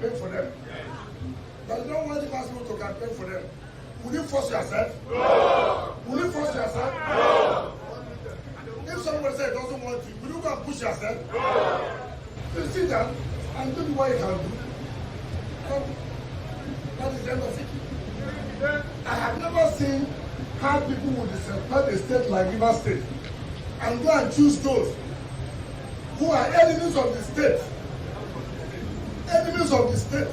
campaign for them. But you don't want to ask people to campaign for them. Will you force yourself? No. Will you force yourself? No. If someone says doesn't want you, will you go and push yourself? No. You sit down and do what you can do. That is the end of it. I have never seen how people would disrespect a state like Rivers State and go and choose those who are enemies of the state. Enemies of the state.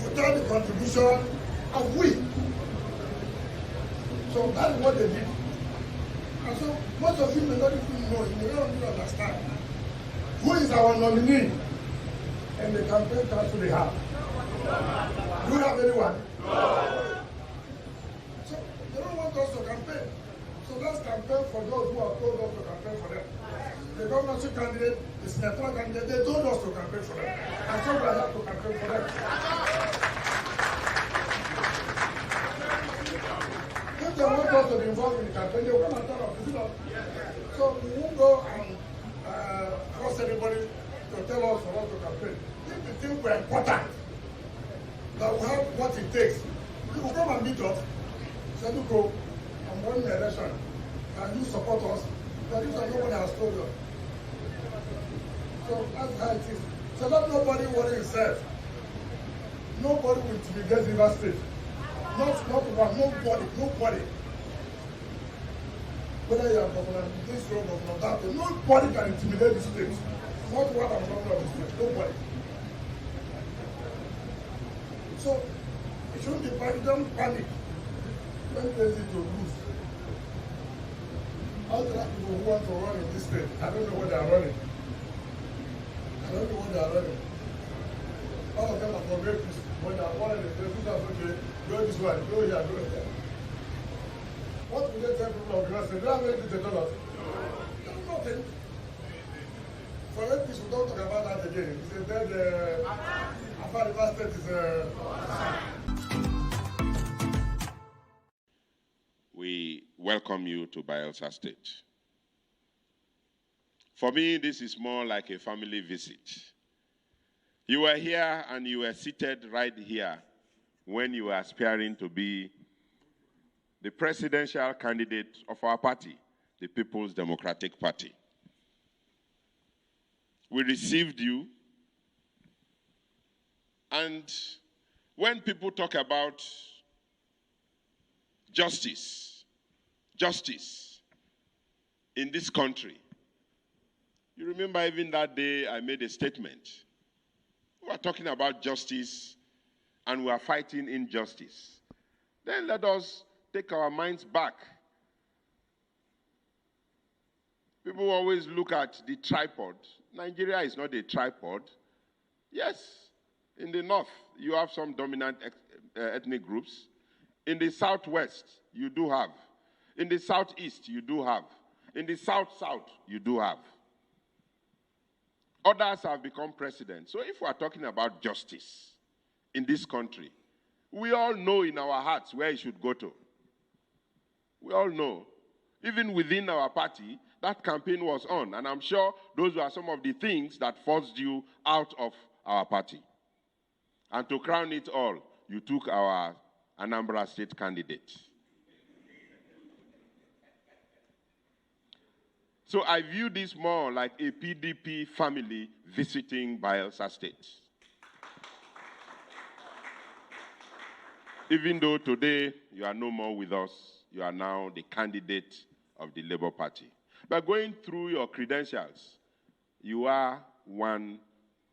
Without the contribution of we. So that is what they did. And so most of you may not even know, you may not even understand who is our nominee in the campaign council they have. Do you have anyone? No. So they don't want us to campaign. So let's campaign for those who have told us to campaign for them. The governorship candidate, the senatorial candidate, they told us to campaign for them. And so we have to campaign for them. If they want us to be involved in the campaign, they will come and tell us. So we won't go and force anybody to tell us for us to campaign. If we think we're important, that we have what it takes, you will come and meet us. Say, look, I'm running the election. Can you support us? But this is nobody has told us. So that's how it is. So let nobody worry himself. Nobody will intimidate Rivers State. Not one, nobody. Whether you are governor, this road, governor, that road, nobody can intimidate the state. Not one of governor of the state, nobody. So it shouldn't be panic, don't panic. When there's it to lose. All the people who want to run in this state, I don't know what they are running. All of them are for rapists. When they are one of the rapists are okay, go this way, go here, go there. What will they tell people of Rivers State? They don't have anything to tell us. They do nothing. For rapists, we don't talk about that again. It's a dead, Afar Rivers State is We welcome you to Bayelsa State. For me, this is more like a family visit. You were here and you were seated right here when you were aspiring to be the presidential candidate of our party, the People's Democratic Party. We received you, and when people talk about justice in this country, you remember even that day I made a statement. We are talking about justice and we are fighting injustice. Then let us take our minds back. People always look at the tripod. Nigeria is not a tripod. Yes, in the north, you have some dominant ethnic groups. In the southwest, you do have. In the southeast, you do have. In the south-south, you do have. Others have become president. So if we are talking about justice in this country, we all know in our hearts where it should go to. We all know. Even within our party, that campaign was on. And I'm sure those were some of the things that forced you out of our party. And to crown it all, you took our Anambra State candidate. So I view this more like a PDP family visiting Bayelsa State. Even though today you are no more with us, you are now the candidate of the Labour Party. But going through your credentials, you are one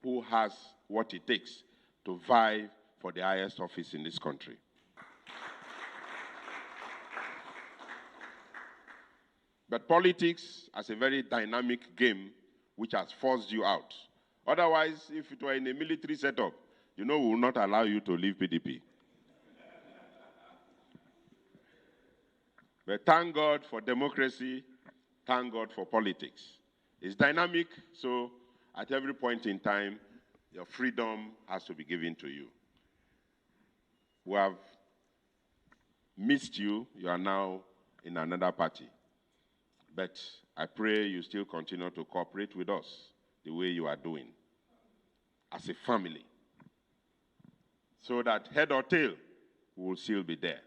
who has what it takes to vie for the highest office in this country. But politics is a very dynamic game which has forced you out. Otherwise, if it were in a military setup, we will not allow you to leave PDP. But thank God for democracy, thank God for politics. It's dynamic, so at every point in time, your freedom has to be given to you. We have missed you. You are now in another party. But I pray you still continue to cooperate with us the way you are doing. as a family, so that head or tail will still be there.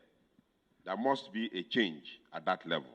There must be a change at that level.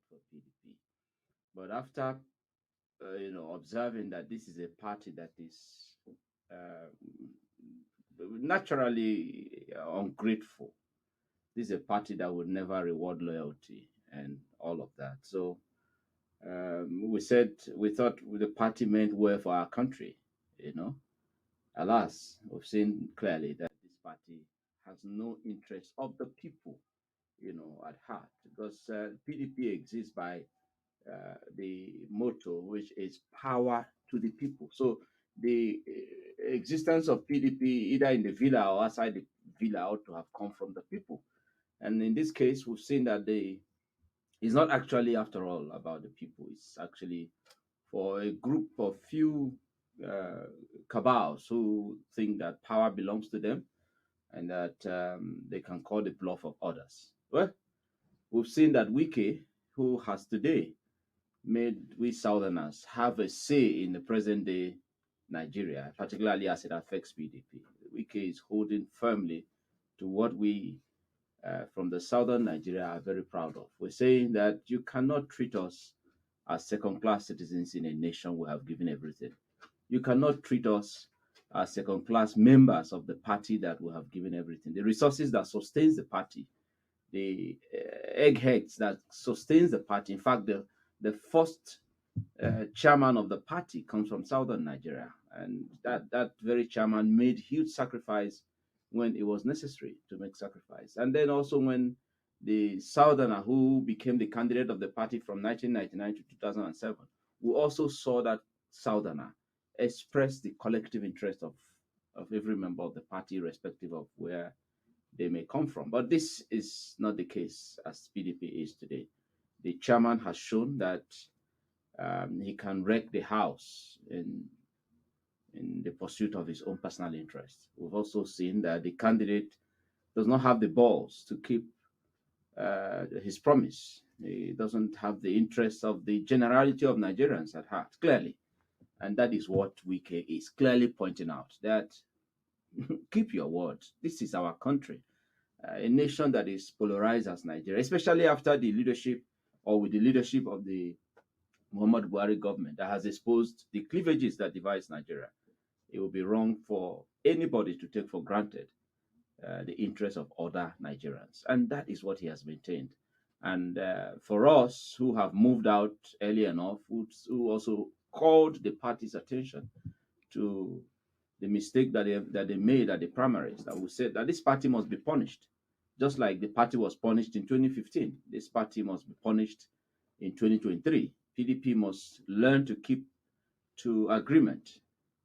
For PDP. But after observing that this is a party that is uh, naturally ungrateful, this is a party that would never reward loyalty and all of that. So we thought the party meant well for our country. You know, alas, we've seen clearly that this party has no interest of the people, at heart, because PDP exists by the motto, which is power to the people. So the existence of PDP, either in the villa or outside the villa, ought to have come from the people. And in this case, we've seen that it's not actually, after all, about the people. It's actually for a group of few uh, cabals who think that power belongs to them and that they can call the bluff of others. Well, we've seen that Wike, who has today made we Southerners have a say in the present day Nigeria, particularly as it affects PDP. Wike is holding firmly to what we from the southern Nigeria are very proud of. We're saying that you cannot treat us as second class citizens in a nation we have given everything. You cannot treat us as second class members of the party that we have given everything. The resources that sustains the party, the eggheads that sustains the party. In fact, the first chairman of the party comes from southern Nigeria, and that very chairman made huge sacrifice when it was necessary to make sacrifice. And then also when the Southerner who became the candidate of the party from 1999 to 2007, we also saw that Southerner express the collective interest of every member of the party, irrespective of where they may come from. But this is not the case as PDP is today. The chairman has shown that he can wreck the house in the pursuit of his own personal interest. We've also seen that the candidate does not have the balls to keep his promise. He doesn't have the interests of the generality of Nigerians at heart, clearly. And that is what Wike is clearly pointing out, that keep your word. This is our country, a nation that is polarized as Nigeria, especially after the leadership or with the leadership of the Muhammad Buhari government that has exposed the cleavages that divides Nigeria. It would be wrong for anybody to take for granted the interests of other Nigerians. And that is what he has maintained. And for us who have moved out early enough, who also called the party's attention to the mistake that they made at the primaries, that we said that this party must be punished. Just like the party was punished in 2015, this party must be punished in 2023. PDP must learn to keep to agreement.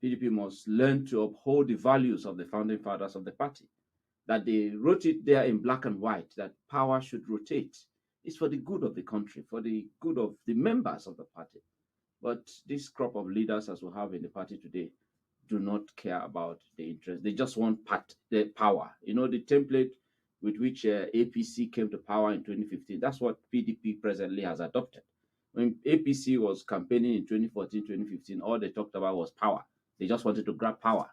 PDP must learn to uphold the values of the founding fathers of the party. That they wrote it there in black and white, that power should rotate. It's for the good of the country, for the good of the members of the party. But this crop of leaders, as we have in the party today, do not care about the interest. They just want the power. You know, the template with which APC came to power in 2015, that's what PDP presently has adopted. When APC was campaigning in 2014, 2015, all they talked about was power. They just wanted to grab power,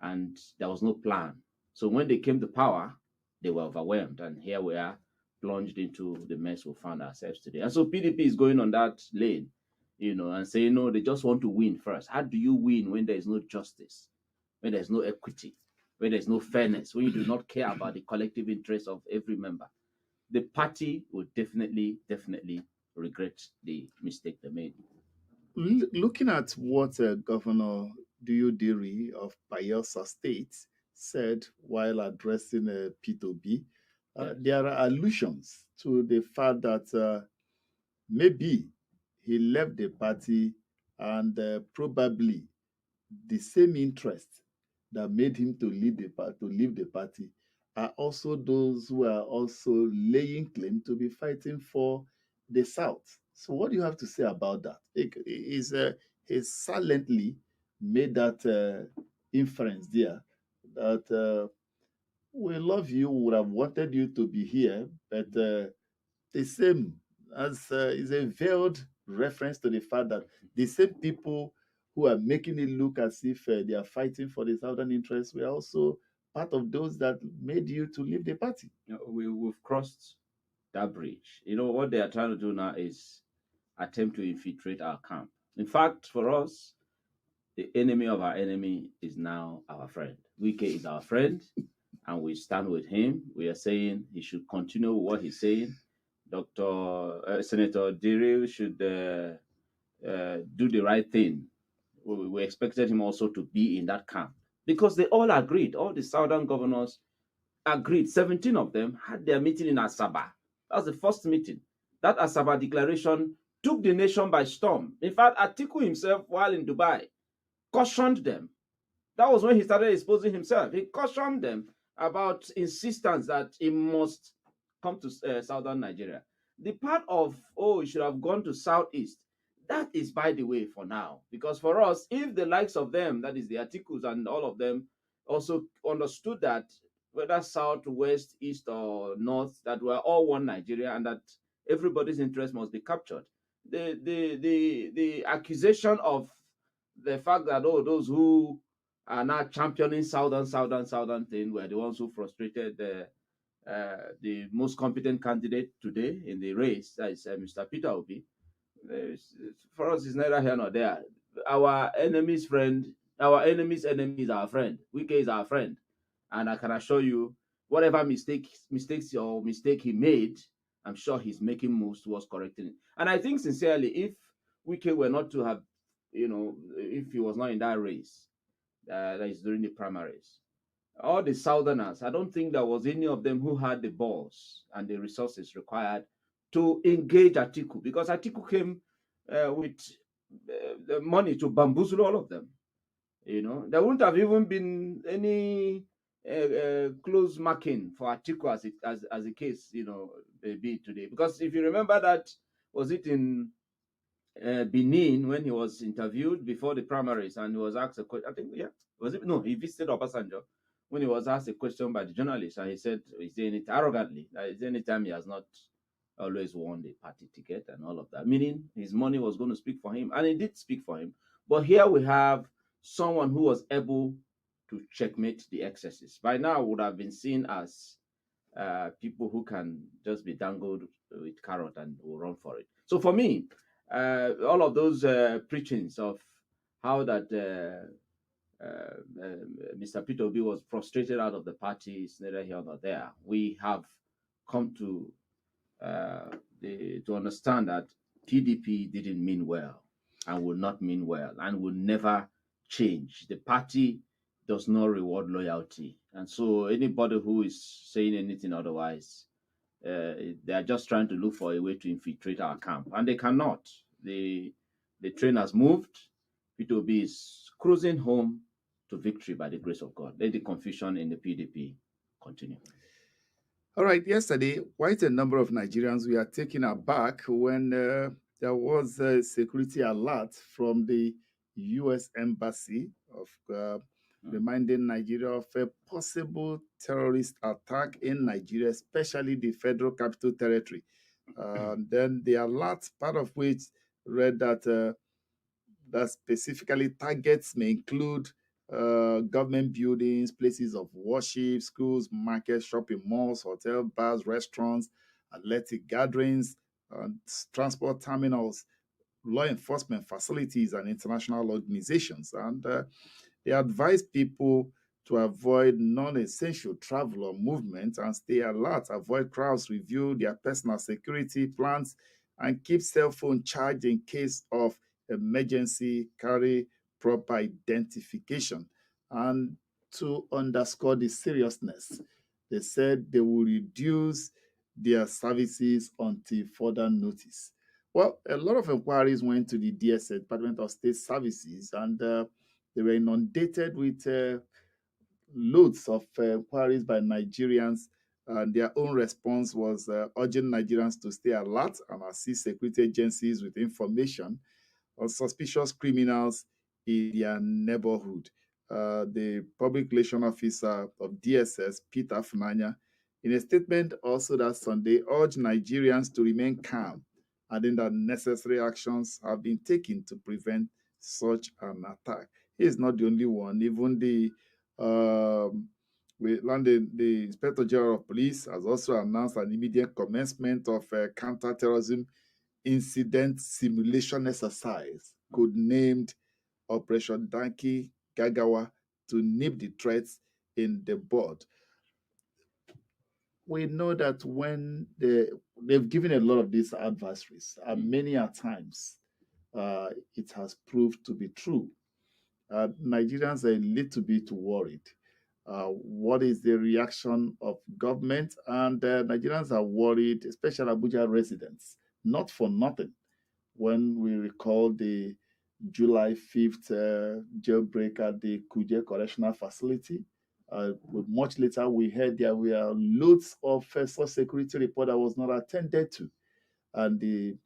and there was no plan. So when they came to power, they were overwhelmed, and here we are, plunged into the mess we found ourselves today. And so PDP is going on that lane, you know, and saying, no, they just want to win first. How do you win when there is no justice, when there's no equity, when there's no fairness, when you do not care about the collective interests of every member? The party will definitely regret the mistake they made. Looking at what Governor Diodiri of Bayelsa State said while addressing P2B, Yes. there are allusions to the fact that maybe he left the party and probably the same interest that made him to leave the party are also those who are also laying claim to be fighting for the South. So what do you have to say about that? He silently made that inference there that we love you, would have wanted you to be here, but the same as is a veiled reference to the fact that the same people who are making it look as if they are fighting for the southern interests were also part of those that made you to leave the party. You know, we've crossed that bridge. You know, what they are trying to do now is attempt to infiltrate our camp. In fact, for us, the enemy of our enemy is now our friend. Wike is our friend, and we stand with him. We are saying he should continue what he's saying. Senator Diri should do the right thing. We expected him also to be in that camp because they all agreed. All the southern governors agreed. 17 of them had their meeting in Asaba. That was the first meeting. That Asaba declaration took the nation by storm. In fact, Atiku himself, while in Dubai, cautioned them. That was when he started exposing himself. He cautioned them about insistence that he must come to southern Nigeria. The part of, oh, he should have gone to southeast, that is by the way for now. Because for us, if the likes of them, that is the Atikus and all of them, also understood that whether south, west, east, or north, that we're all one Nigeria and that everybody's interest must be captured. The accusation of the fact that, oh, those who are now championing southern thing were the ones who frustrated the most competent candidate today in the race, that is Mr. Peter Obi. For us, it's neither here nor there. Our enemy's enemy's enemy is our friend. Wike is our friend. And I can assure you, whatever mistake he made, I'm sure he's making moves towards correcting it. And I think sincerely, if Wike were not to have, if he was not in that race, that is during the primaries, all the Southerners, I don't think there was any of them who had the balls and the resources required to engage Atiku, because Atiku came with the money to bamboozle all of them. There wouldn't have even been any close marking for Atiku as a case, be today. Because if you remember that, was it in Benin when he was interviewed before the primaries and he was asked a question? I think, yeah, was it? No, he visited Obasanjo when he was asked a question by the journalist, and he said, he's saying it arrogantly, that is any time he has not always won the party ticket and all of that, meaning his money was going to speak for him, and it did speak for him. But here we have someone who was able to checkmate the excesses. By now, would have been seen as people who can just be dangled with carrot and will run for it. So for me, all of those preachings of how that Mr. Peter Obi was frustrated out of the party is neither here nor there. We have come to understand that PDP didn't mean well and will not mean well and will never change. The party does not reward loyalty, and so anybody who is saying anything otherwise, they are just trying to look for a way to infiltrate our camp, and they cannot. The train has moved. P2B is cruising home to victory by the grace of God. Let the confusion in the PDP continue. All right, yesterday, quite a number of Nigerians were taken aback when there was a security alert from the U.S. Embassy of reminding Nigeria of a possible terrorist attack in Nigeria, especially the Federal Capital Territory. Then the alert, part of which read that specifically targets may include government buildings, places of worship, schools, markets, shopping malls, hotel, bars, restaurants, athletic gatherings, transport terminals, law enforcement facilities, and international organizations. And they advise people to avoid non-essential travel or movement and stay alert, avoid crowds, review their personal security plans, and keep cell phone charged in case of emergency, carry proper identification. And to underscore the seriousness, they said they will reduce their services until further notice. Well, a lot of inquiries went to the DSS, Department of State Services, and they were inundated with loads of inquiries by Nigerians. And their own response was urging Nigerians to stay alert and assist security agencies with information on suspicious criminals in their neighborhood. The public relation officer of DSS, Peter Funanya, in a statement also that Sunday, urged Nigerians to remain calm, adding that necessary actions have been taken to prevent such an attack. He is not the only one. Even the Inspector General of Police has also announced an immediate commencement of a counter-terrorism incident simulation exercise, codenamed Operation Danki Gagawa, to nip the threats in the bud. We know that when they've given a lot of these advisories, and many a times it has proved to be true. Nigerians are a little bit worried. What is the reaction of government? And Nigerians are worried, especially Abuja residents, not for nothing. When we recall the July 5th jailbreak at the Kuje Correctional Facility, much later we heard there were loads of such security report that was not attended to. And the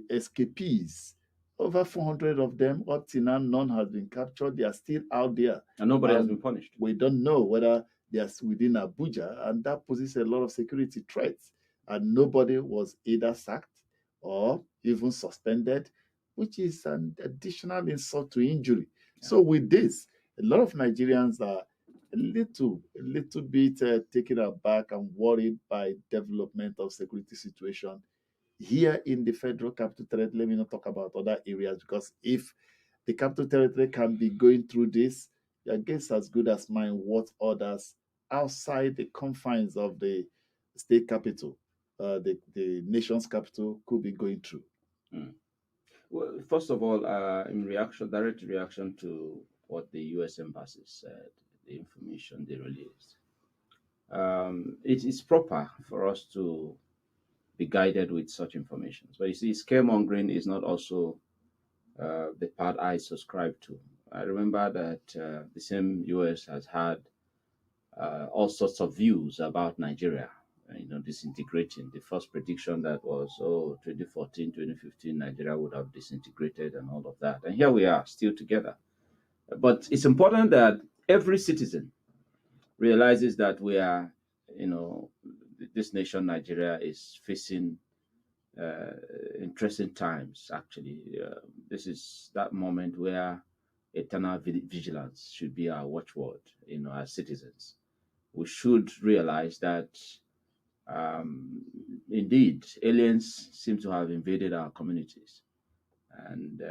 escapees, over 400 of them, up till now, none has been captured. They are still out there. And nobody has been punished. We don't know whether they are within Abuja, and that poses a lot of security threats. And nobody was either sacked or even suspended, which is an additional insult to injury. Yeah. So with this, a lot of Nigerians are a little bit taken aback and worried by development of security situation here in the Federal Capital Territory. Let me not talk about other areas, because if the Capital Territory can be going through this, your guess as good as mine what others outside the confines of the state capital, the nation's capital, could be going through. Well, first of all, in direct reaction to what the U.S. Embassy said, the information they released. It is proper for us to be guided with such information. But you see, scaremongering is not also the part I subscribe to. I remember that the same US has had all sorts of views about Nigeria, disintegrating. The first prediction that was, 2014, 2015, Nigeria would have disintegrated and all of that. And here we are, still together. But it's important that every citizen realizes that we are, this nation, Nigeria, is facing interesting times, actually. This is that moment where eternal vigilance should be our watchword, as citizens. We should realize that indeed aliens seem to have invaded our communities. And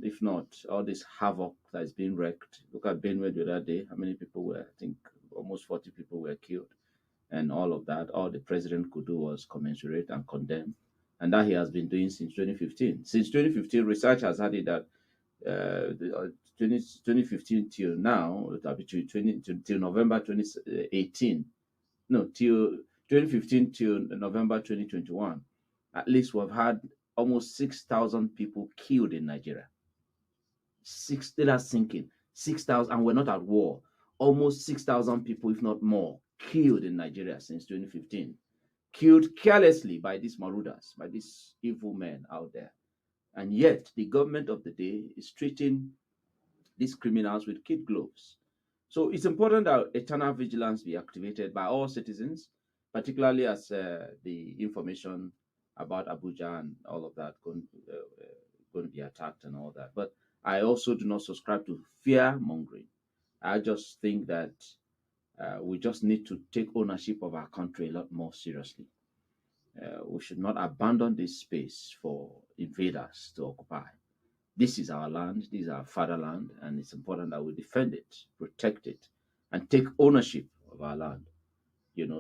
if not, all this havoc that is being wreaked. Look at Benue the other day. How many people were? I think almost 40 people were killed. And all of that, all the president could do was commensurate and condemn. And that he has been doing since 2015. Since 2015, research has had it that 2015 till now, till November 2018, no, till 2015 till November 2021, at least we've had almost 6,000 people killed in Nigeria. That's sinking. 6,000, and we're not at war. Almost 6,000 people, if not more, killed in Nigeria since 2015. Killed carelessly by these marauders, by these evil men out there. And yet, the government of the day is treating these criminals with kid gloves. So it's important that eternal vigilance be activated by all citizens, particularly as the information about Abuja and all of that going to be attacked and all that. But I also do not subscribe to fear mongering. I just think that we just need to take ownership of our country a lot more seriously. We should not abandon this space for invaders to occupy. This is our land, this is our fatherland, and it's important that we defend it, protect it, and take ownership of our land.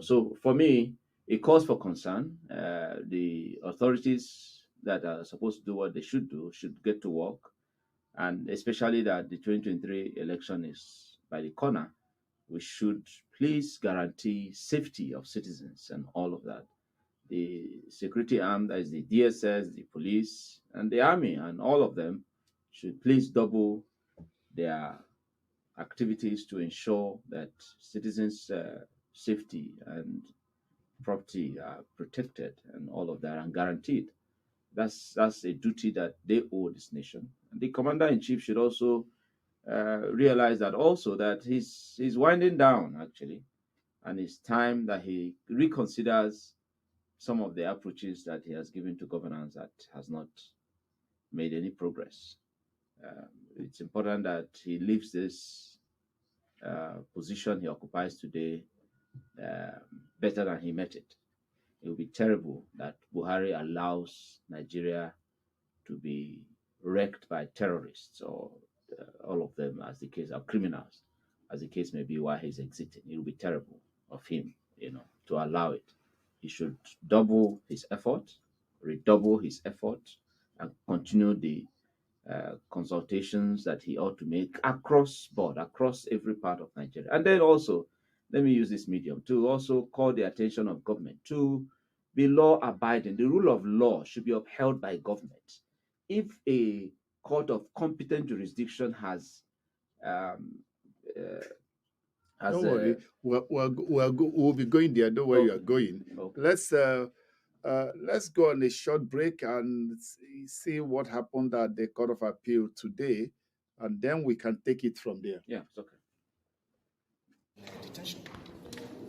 So for me, it calls for concern. The authorities that are supposed to do what they should do should get to work, and especially that the 2023 election is by the corner, we should please guarantee safety of citizens and all of that. The security arm, that is the DSS, the police, and the army, and all of them should please double their activities to ensure that citizens' safety and property are protected and all of that and guaranteed. That's a duty that they owe this nation. And the commander-in-chief should also realize that also that he's winding down, actually, and it's time that he reconsiders some of the approaches that he has given to governance that has not made any progress. It's important that he leaves this position he occupies today better than he met it. It will be terrible that Buhari allows Nigeria to be wrecked by terrorists or all of them, as the case, are criminals, as the case may be, while he's exiting. It will be terrible of him, to allow it. He should double his effort, redouble his effort, and continue the consultations that he ought to make across board, across every part of Nigeria. And then also, let me use this medium to also call the attention of government to be law-abiding. The rule of law should be upheld by government. If a court of competent jurisdiction has don't worry, we'll be going there. Don't worry, you are going. Okay. Let's go on a short break and see what happened at the Court of Appeal today, and then we can take it from there. Yeah, it's okay. Detention.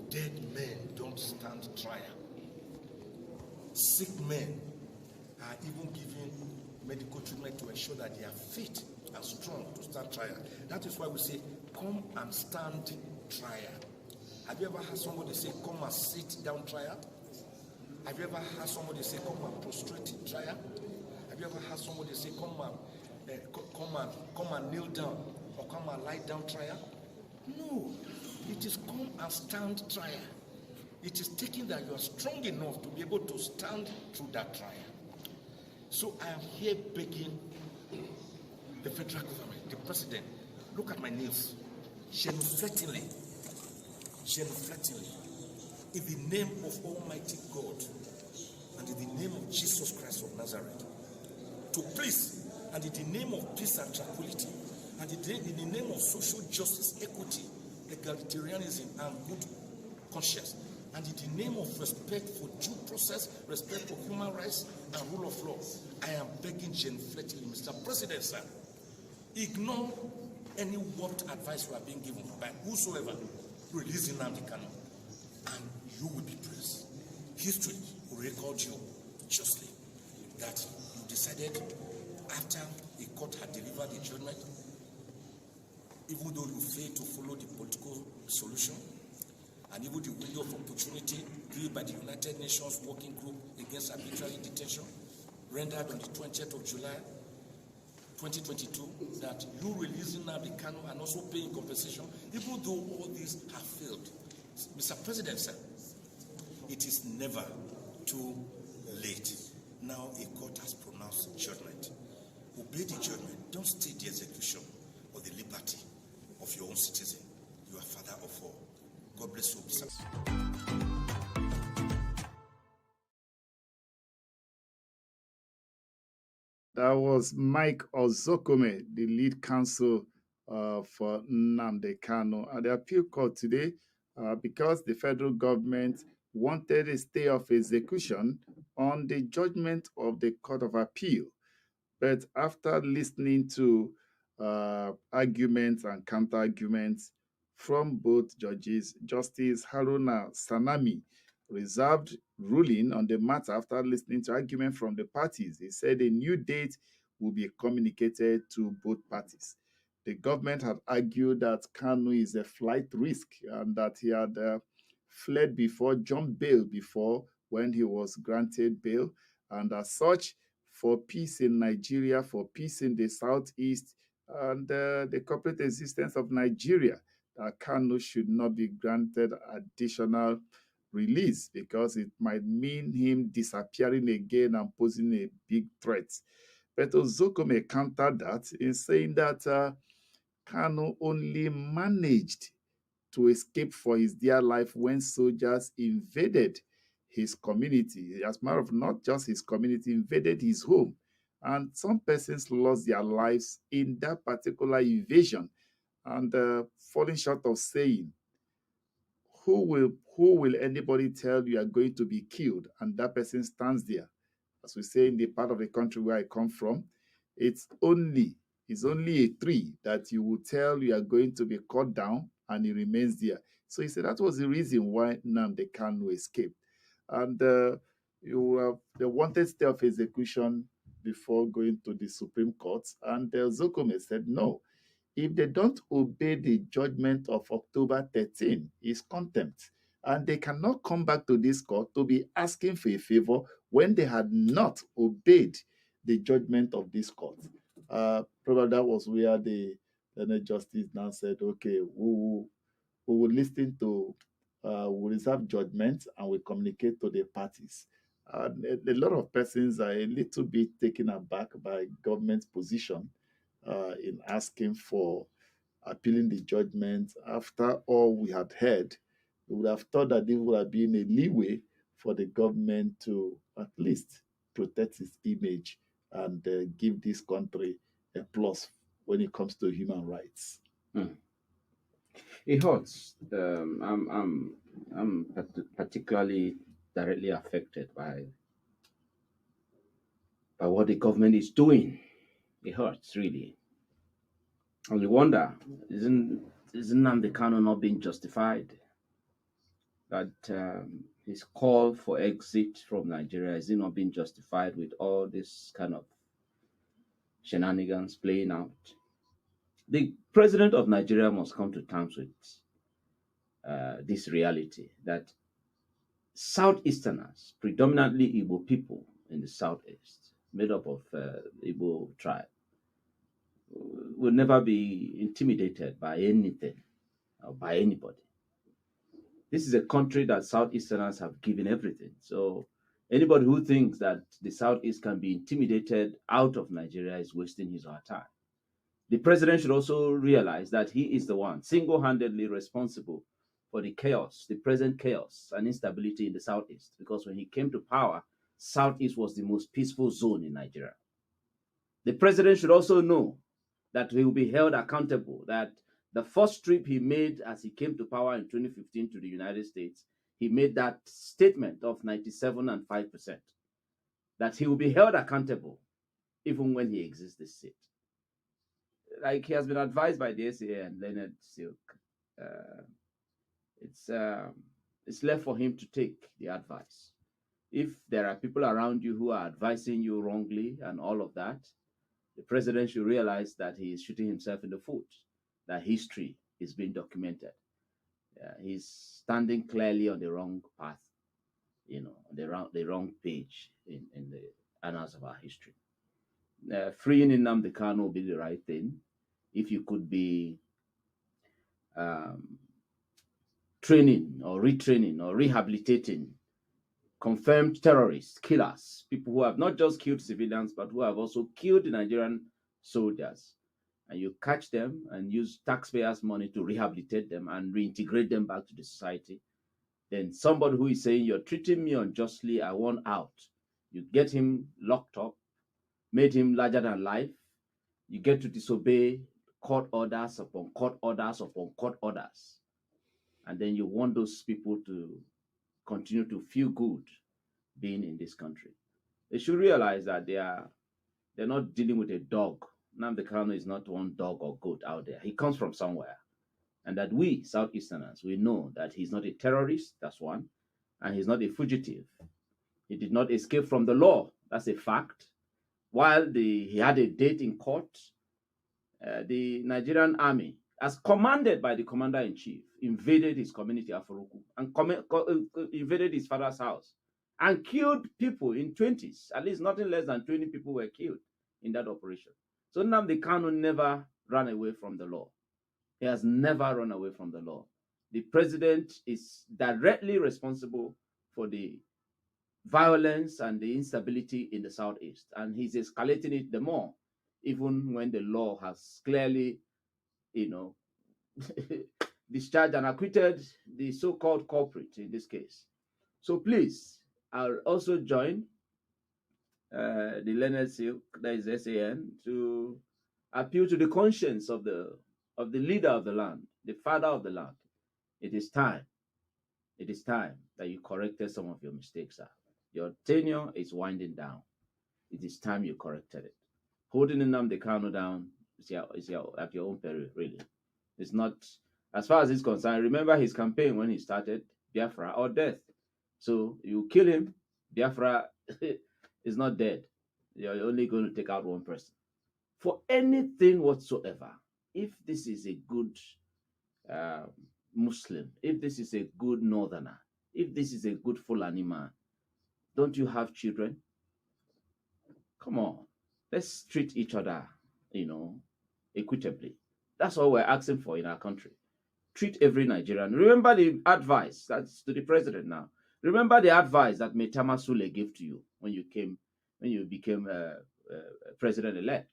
Dead men don't stand trial. Sick men are even given medical treatment to ensure that they are fit and strong to stand trial. That is why we say, come and stand trial. Have you ever heard somebody say, come and sit down trial? Have you ever heard somebody say, come and prostrate trial? Have you ever heard somebody say, come and kneel down or come and lie down trial? No, it is come and stand trial. It is taking that you are strong enough to be able to stand through that trial. So I am here begging the federal government, the president, look at my nails. genuflectingly, in the name of Almighty God and in the name of Jesus Christ of Nazareth, to please, and in the name of peace and tranquility, and in the name of social justice, equity, egalitarianism, and good conscience, and in the name of respect for due process, respect for human rights, and rule of law, I am begging genuflectingly, Mr. President, sir, ignore any warped advice you are being given by whosoever, releasing Nnamdi Kanu, and you will be praised. History will record you justly that you decided, after a court had delivered a judgment, even though you failed to follow the political solution, and even the window of opportunity given by the United Nations Working Group Against Arbitrary Detention, rendered on the 20th of July, 2022, that you releasing Nnamdi Kanu and also paying compensation, even though all these have failed. Mr. President, sir, it is never too late. Now a court has pronounced judgment. Obey the judgment. Don't stay the execution of the liberty of your own citizen. You are father of all. God bless you, Mr. That was Mike Ozokome, the lead counsel for Nnamdi Kanu at the appeal court today, because the federal government wanted a stay of execution on the judgment of the Court of Appeal. But after listening to arguments and counter-arguments from both judges, Justice Haruna Sanami reserved ruling on the matter after listening to argument from the parties. He said a new date will be communicated to both parties. The government had argued that Kanu is a flight risk and that he had fled before, jumped bail before when he was granted bail, and as such, for peace in Nigeria, for peace in the Southeast, and the corporate existence of Nigeria, that Kanu should not be granted additional release because it might mean him disappearing again and posing a big threat. But Ozokome countered that in saying that Kanu only managed to escape for his dear life when soldiers invaded his community. As a matter of not just his community, invaded his home. And some persons lost their lives in that particular invasion. And falling short of saying, who will anybody tell you are going to be killed? And that person stands there. As we say in the part of the country where I come from, it's only a tree that you will tell you are going to be cut down and it remains there. So he said that was the reason why Nnamdi Kanu escaped. And they wanted stay of execution before going to the Supreme Court. And Zokome said, no, if they don't obey the judgment of October 13, it's contempt. And they cannot come back to this court to be asking for a favor when they had not obeyed the judgment of this court. Probably that was where the justice now said, okay, we will listen to, we reserve judgment and we communicate to the parties. And a lot of persons are a little bit taken aback by government's position in asking for appealing the judgment. After all we had heard, we would have thought that there would have been a leeway for the government to at least protect its image and give this country a plus when it comes to human rights. It hurts. I'm particularly directly affected by what the government is doing. It hurts, really. And we wonder, isn't Nnamdi Kanu not being justified? That his call for exit from Nigeria, is it not being justified with all this kind of shenanigans playing out? The president of Nigeria must come to terms with this reality that Southeasterners, predominantly Igbo people in the Southeast, made up of Igbo tribe, will never be intimidated by anything or by anybody. This is a country that Southeasterners have given everything. So anybody who thinks that the Southeast can be intimidated out of Nigeria is wasting his or her time. The president should also realize that he is the one single-handedly responsible for the chaos, the present chaos and instability in the Southeast. Because when he came to power, Southeast was the most peaceful zone in Nigeria. The president should also know that he will be held accountable, that the first trip he made as he came to power in 2015 to the United States, he made that statement of 97 and 5%, that he will be held accountable even when he exits the seat. Like he has been advised by the SAA and Leonard Silk. Uh, it's left for him to take the advice. If there are people around you who are advising you wrongly and all of that, the president should realize that he is shooting himself in the foot, that history is being documented. He's standing clearly on the wrong path, the wrong page in the annals of our history. Freeing Nnamdi Kanu will be the right thing. If you could be training or retraining or rehabilitating confirmed terrorists, killers, people who have not just killed civilians, but who have also killed the Nigerian soldiers, and you catch them and use taxpayers' money to rehabilitate them and reintegrate them back to the society, then somebody who is saying, you're treating me unjustly, I want out, you get him locked up, made him larger than life, you get to disobey court orders upon court orders upon court orders, and then you want those people to continue to feel good being in this country. They should realize that they're not dealing with a dog. Nnamdi Kanu is not one dog or goat out there. He comes from somewhere. And that we, Southeasterners, we know that he's not a terrorist, that's one, and he's not a fugitive. He did not escape from the law, that's a fact. While he had a date in court, the Nigerian army, as commanded by the commander-in-chief, invaded his community, Afuruku, and invaded his father's house and killed people in 20s. At least nothing less than 20 people were killed in that operation. So Nnamdi Kanu never ran away from the law. He has never run away from the law. The president is directly responsible for the violence and the instability in the Southeast, and he's escalating it the more, even when the law has clearly, discharged and acquitted the so-called culprit in this case. So please, I'll also join the Leonard Silk, that is SAN, to appeal to the conscience of the leader of the land, the father of the land. It is time that you corrected some of your mistakes, sir. Your tenure is winding down. It is time you corrected it. Holding Nnamdi Kanu down is at your own peril, really. It's not, as far as it's concerned, remember his campaign when he started, Biafra or death. So you kill him, Biafra is not dead. You're only going to take out one person. For anything whatsoever, if this is a good Muslim, if this is a good Northerner, if this is a good Fulani man, don't you have children? Come on, let's treat each other, equitably. That's all we're asking for in our country. Treat every Nigerian. Remember the advice that's to the president now. Remember the advice that Metama Sule gave to you when you became president-elect.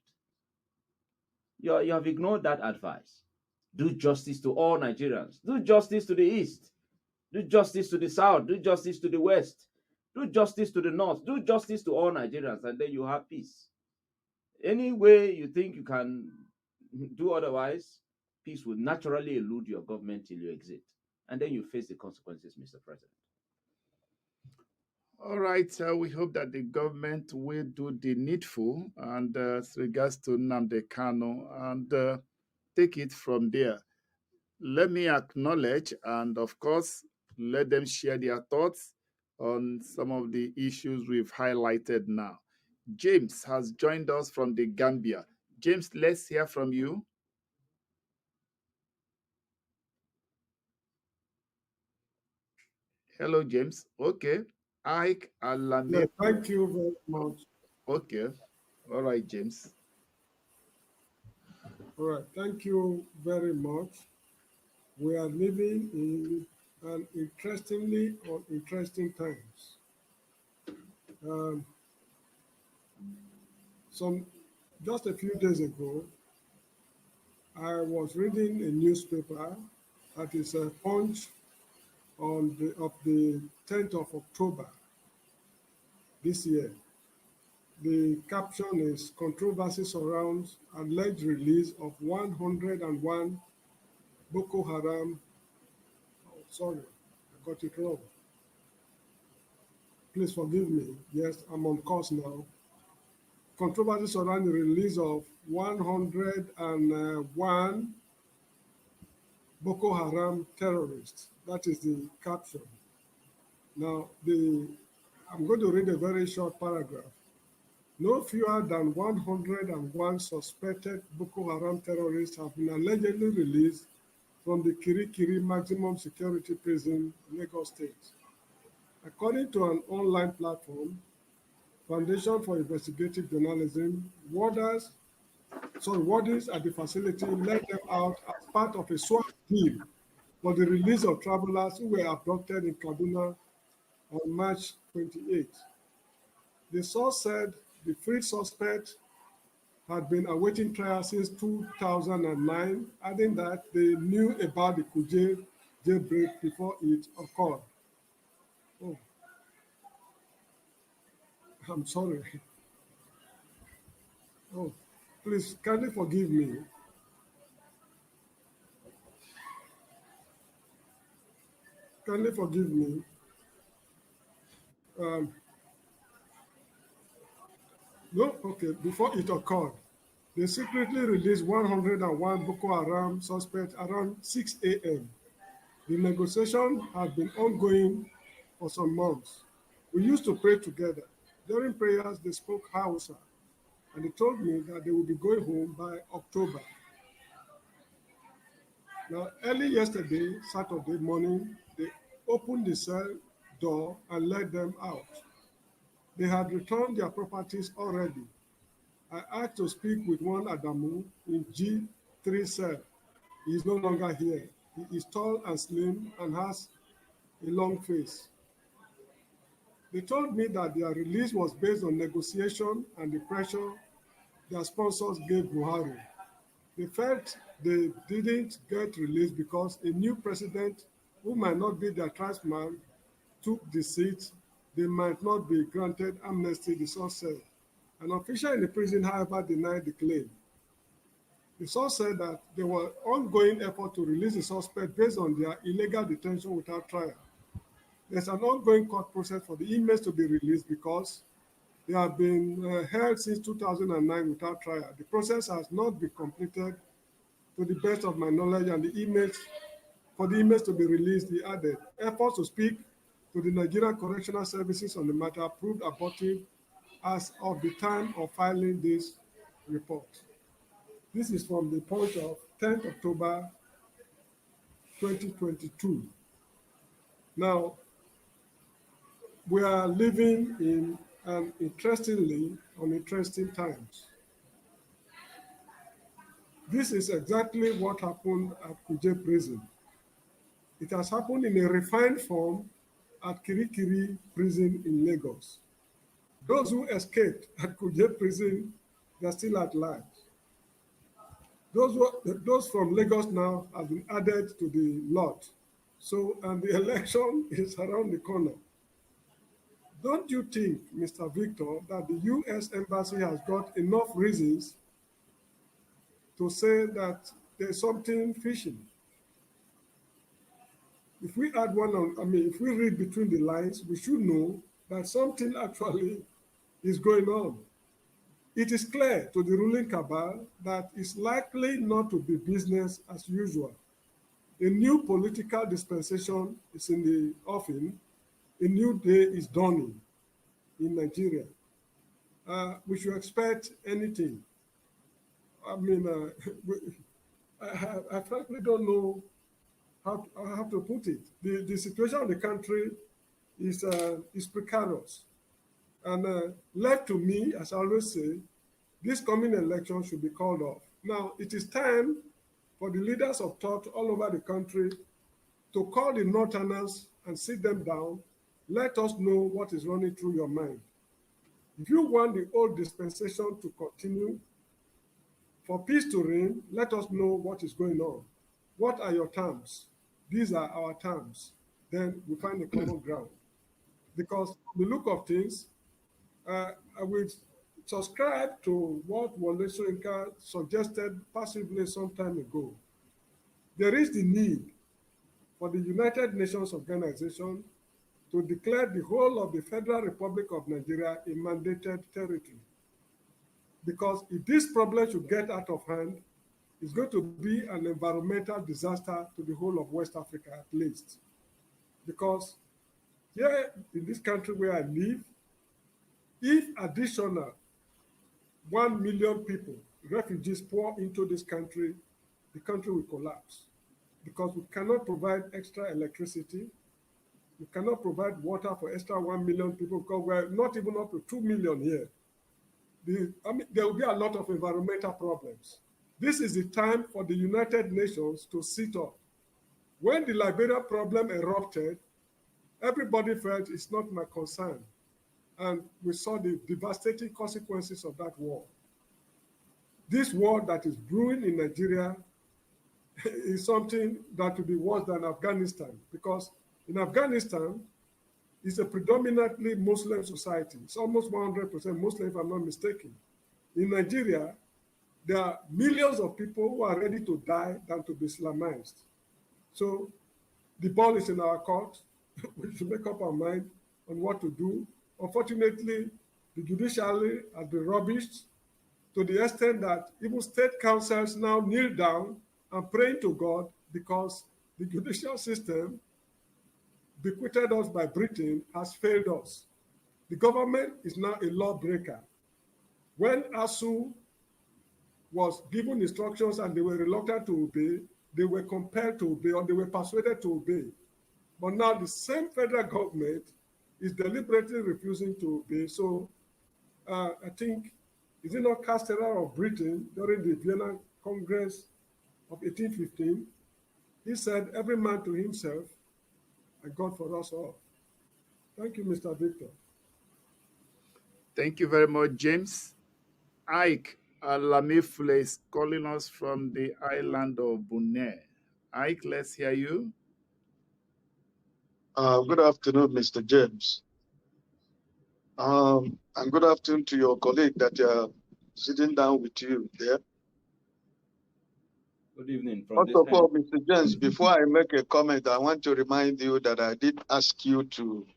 You have ignored that advice. Do justice to all Nigerians. Do justice to the East. Do justice to the South. Do justice to the West. Do justice to the North. Do justice to all Nigerians, and then you have peace. Any way you think you can do otherwise, peace will naturally elude your government till you exit. And then you face the consequences, Mr. President. All right. We hope that the government will do the needful and as regards to Nnamdi Kanu and take it from there. Let me acknowledge and, of course, let them share their thoughts on some of the issues we've highlighted now. James has joined us from the Gambia. James, let's hear from you. Hello, James. Okay. Ike Alame. No, thank you very much. Okay. All right, James. All right, thank you very much. We are living in an interestingly uninteresting times. Um, just a few days ago, I was reading a newspaper that is a Punch of the 10th of October this year. The caption is controversy surrounds alleged release of 101 Boko Haram. Oh, sorry, I got it wrong. Please forgive me. Yes, I'm on course now. Controversy surrounding the release of 101 Boko Haram terrorists. That is the caption. Now, I'm going to read a very short paragraph. No fewer than 101 suspected Boko Haram terrorists have been allegedly released from the Kirikiri maximum security prison in Lagos State. According to an online platform, Foundation for Investigative Journalism, wardens at the facility let them out as part of a swap deal for the release of travelers who were abducted in Kaduna on March 28. The source said the freed suspect had been awaiting trial since 2009, adding that they knew about the Kuje jailbreak before it occurred. Oh, I'm sorry. Oh, please kindly forgive me. Kindly forgive me. Um, no, okay, before it occurred, they secretly released 101 Boko Haram suspects around 6 a.m. The negotiation had been ongoing for some months. We used to pray together. During prayers, they spoke Hausa, and they told me that they would be going home by October. Now, early yesterday, Saturday morning, they opened the cell door and let them out. They had returned their properties already. I asked to speak with one Adamu in G3 cell. He is no longer here. He is tall and slim and has a long face. They told me that their release was based on negotiation and the pressure their sponsors gave Buhari. They felt they didn't get released because a new president who might not be their tribesman took the seat. They might not be granted amnesty, the source said. An official in the prison, however, denied the claim. The source said that there were ongoing efforts to release the suspect based on their illegal detention without trial. There's an ongoing court process for the inmates to be released because they have been held since 2009 without trial. The process has not been completed to the best of my knowledge, and for the inmates to be released, he added. Efforts to speak to the Nigerian Correctional Services on the matter proved abortive as of the time of filing this report. This is from the Punch of 10th October 2022. Now, we are living in uninteresting times. This is exactly what happened at Kuje prison. It has happened in a refined form at Kirikiri prison in Lagos. Those who escaped at Kuje prison, they are still at large. Those from Lagos now have been added to the lot. So, and the election is around the corner. Don't you think, Mr. Victor, that the US Embassy has got enough reasons to say that there's something fishy? If we add if we read between the lines, we should know that something actually is going on. It is clear to the ruling cabal that it's likely not to be business as usual. A new political dispensation is in the offing. A new day is dawning in Nigeria. We should expect anything. I mean, I frankly don't know how to put it. The situation of the country is precarious. And left to me, as I always say, this coming election should be called off. Now, it is time for the leaders of thought all over the country to call the Northerners and sit them down. Let us know what is running through your mind. If you want the old dispensation to continue, For peace to reign, let us know what is going on. What are your terms? These are our terms. Then we find a common ground. Because from the look of things, I will subscribe to what Wole Soyinka suggested passively some time ago. There is the need for the United Nations Organization to declare the whole of the Federal Republic of Nigeria a mandated territory. Because if this problem should get out of hand, it's going to be an environmental disaster to the whole of West Africa at least. Because here in this country where I live, if additional 1 million people, refugees, pour into this country, the country will collapse. Because we cannot provide extra electricity, we cannot provide water for extra 1 million people because we're not even up to 2 million here. There will be a lot of environmental problems. This is the time for the United Nations to sit up. When the Liberia problem erupted, everybody felt it's not my concern. And we saw the devastating consequences of that war. This war that is brewing in Nigeria is something that will be worse than Afghanistan, because in Afghanistan, it's a predominantly Muslim society. It's almost 100% Muslim, if I'm not mistaken. In Nigeria, there are millions of people who are ready to die than to be Islamized. So the ball is in our court. We should make up our mind on what to do. Unfortunately, the judiciary has been rubbished to the extent that even state councils now kneel down and pray to God because the judicial system bequeathed us by Britain has failed us. The government is now a lawbreaker. When ASU was given instructions and they were reluctant to obey, they were compelled to obey, or they were persuaded to obey. But now the same federal government is deliberately refusing to obey. So I think, is it not Castelar of Britain during the Vienna Congress of 1815? He said, every man to himself, and God for us all. Thank you, Mr. Victor. Thank you very much, James. Ike Alamifule is calling us from the island of Bonaire. Ike, let's hear you. Good afternoon, Mr. James. And good afternoon to your colleague that are sitting down with you there. Good evening. First of all, Mr. James, before I make a comment, I want to remind you that I did ask you to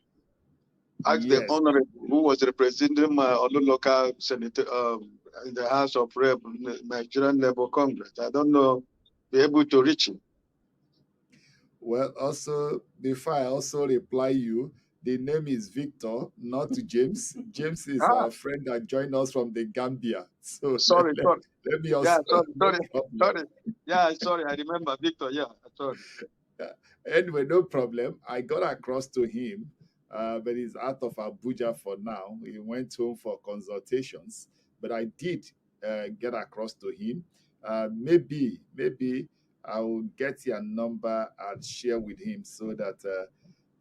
ask the honorable who was representing my local senator in the House of Rep, Nigerian Labour Congress. I don't know, be able to reach him. Well, also, before I also reply you, the name is Victor, not James. James is our friend that joined us from the Gambia. So sorry. Let me also. Yeah, sorry. Yeah, sorry. I remember Victor. Yeah, sorry. Anyway, no problem. I got across to him, but he's out of Abuja for now. He went home for consultations, but I did get across to him. Maybe I will get your number and share with him so that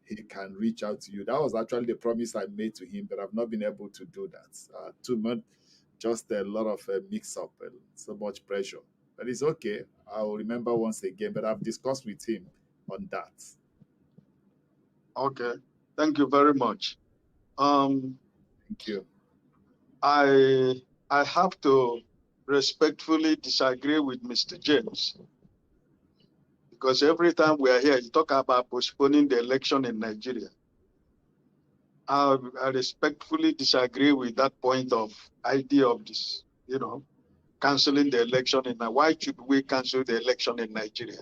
he can reach out to you. That was actually the promise I made to him, but I've not been able to do that. Too much, just a lot of mix-up and so much pressure. But it's okay. I'll remember once again, but I've discussed with him on that. Okay. Thank you very much. Thank you. I have to respectfully disagree with Mr. James, because every time we are here, you talk about postponing the election in Nigeria. I respectfully disagree with that point of idea of this, canceling the election. Why should we cancel the election in Nigeria?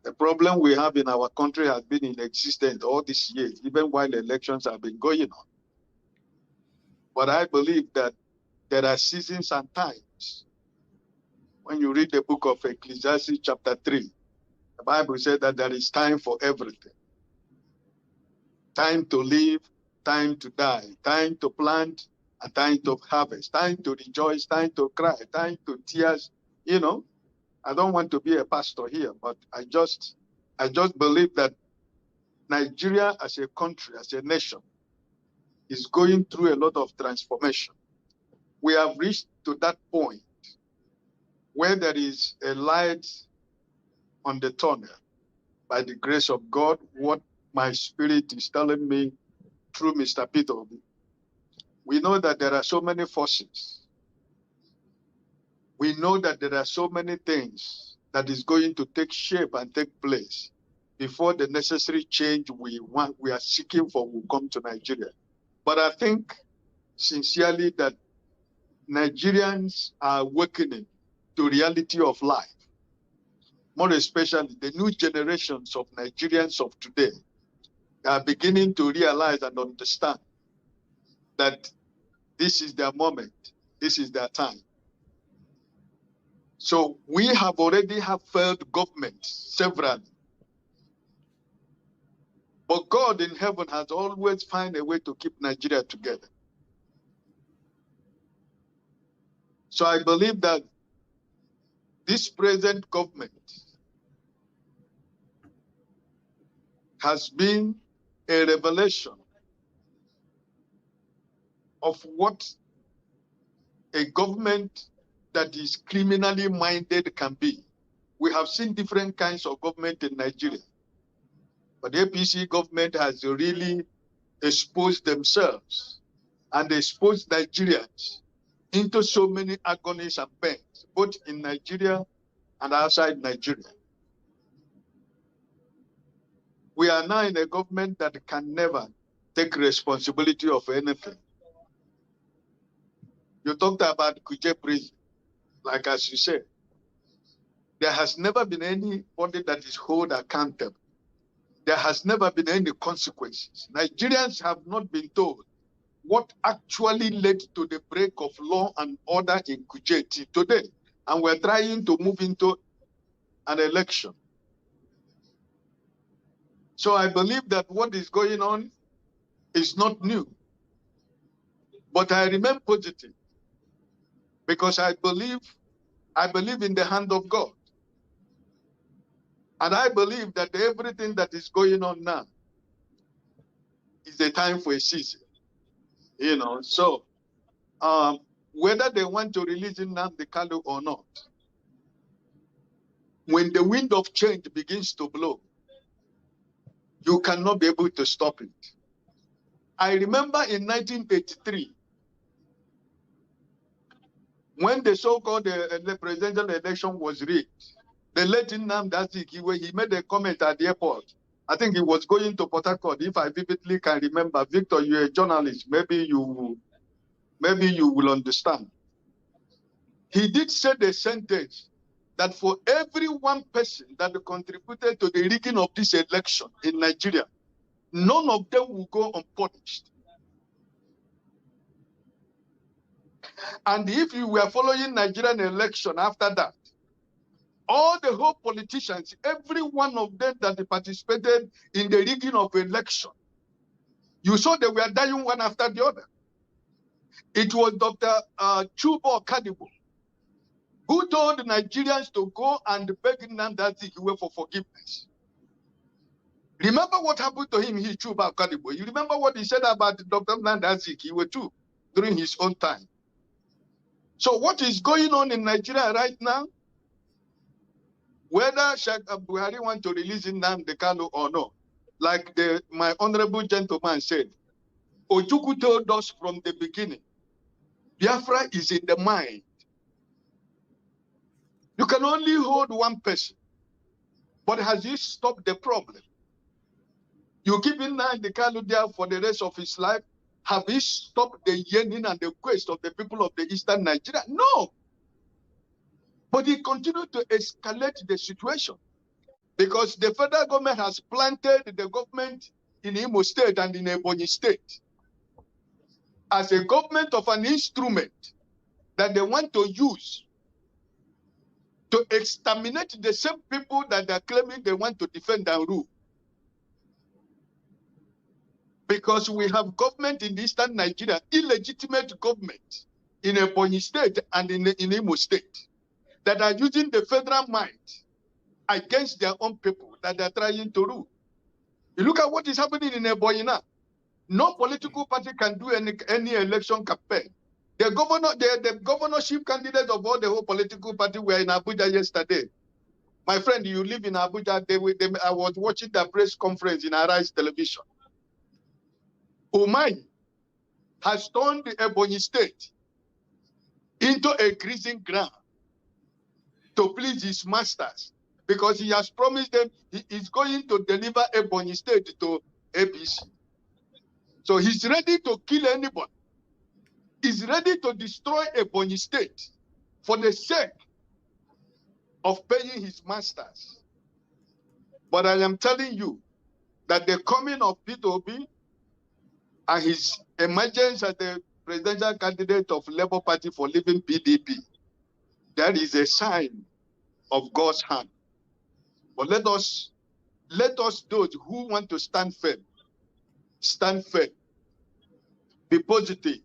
The problem we have in our country has been in existence all these years, even while elections have been going on. But I believe that there are seasons and times. When you read the book of Ecclesiastes chapter 3, the Bible said that there is time for everything. Time to live, time to die, time to plant, and time to harvest, time to rejoice, time to cry, time to tears. I don't want to be a pastor here, but I just believe that Nigeria as a country, as a nation, is going through a lot of transformation. We have reached to that point where there is a light on the tunnel, by the grace of God, what my spirit is telling me through Mr. Peter, we know that there are so many forces. We know that there are so many things that is going to take shape and take place before the necessary change we are seeking for will come to Nigeria. But I think sincerely that Nigerians are awakening to reality of life. More especially the new generations of Nigerians of today are beginning to realize and understand that this is their moment, this is their time. So we have already failed governments several, but God in heaven has always found a way to keep Nigeria together. So I believe that this present government has been a revelation of what a government that is criminally minded can be. We have seen different kinds of government in Nigeria, but the APC government has really exposed themselves and exposed Nigerians into so many agonies and pains, both in Nigeria and outside Nigeria. We are now in a government that can never take responsibility of anything. You talked about Kuje prison, like as you said, there has never been anybody that is held accountable. There has never been any consequences. Nigerians have not been told what actually led to the break of law and order in Kuje today. And we're trying to move into an election. So I believe that what is going on is not new. But I remain positive because I believe in the hand of God. And I believe that everything that is going on now is a time for a season. So whether they want to release Nnamdi Kanu or not, when the wind of change begins to blow, you cannot be able to stop it. I remember in 1983, when the so-called presidential election was rigged, the late Nnamdi Azikiwe, he made a comment at the airport. I think he was going to Port Harcourt, if I vividly can remember. Victor, you're a journalist. Maybe you will understand. He did say the sentence that for every one person that contributed to the rigging of this election in Nigeria, none of them will go unpunished. And if you were following Nigerian election after that, all the whole politicians, every one of them that participated in the rigging of election, you saw they were dying one after the other. It was Dr. Chubo Kadibo who told the Nigerians to go and beg Nnamdi Azikiwe for forgiveness. Remember what happened to him, Chubo Kadibo. You remember what he said about Dr. Nnamdi Azikiwe too during his own time. So what is going on in Nigeria right now, whether Sheikh Buhari want to release Nnamdi Kanu or not, like my honorable gentleman said, Ojukwu told us from the beginning, Biafra is in the mind. You can only hold one person, but has he stopped the problem? You keep Nnamdi Kanu there for the rest of his life. Have he stopped the yearning and the quest of the people of the Eastern Nigeria? No. But he continued to escalate the situation because the federal government has planted the government in Imo State and in Ebonyi State as a government of an instrument that they want to use to exterminate the same people that they're claiming they want to defend and rule. Because we have government in Eastern Nigeria, illegitimate government in Ebonyi State and in Imo State that are using the federal might against their own people that they're trying to rule. You look at what is happening in Ebonyi now. No political party can do any election campaign The governorship candidates of all the whole political party were in Abuja yesterday. My friend, you live in Abuja. I was watching the press conference in Arise Television. Umai has turned Ebonyi State into a grazing ground to please his masters, because he has promised them he is going to deliver Ebonyi State to APC. So he's ready to kill anybody. He's ready to destroy Ebonyi State for the sake of paying his masters. But I am telling you that the coming of Peter Obi and his emergence as the presidential candidate of Labour Party for leaving PDP, that is a sign of God's hand. But let us those who want to stand firm, be positive.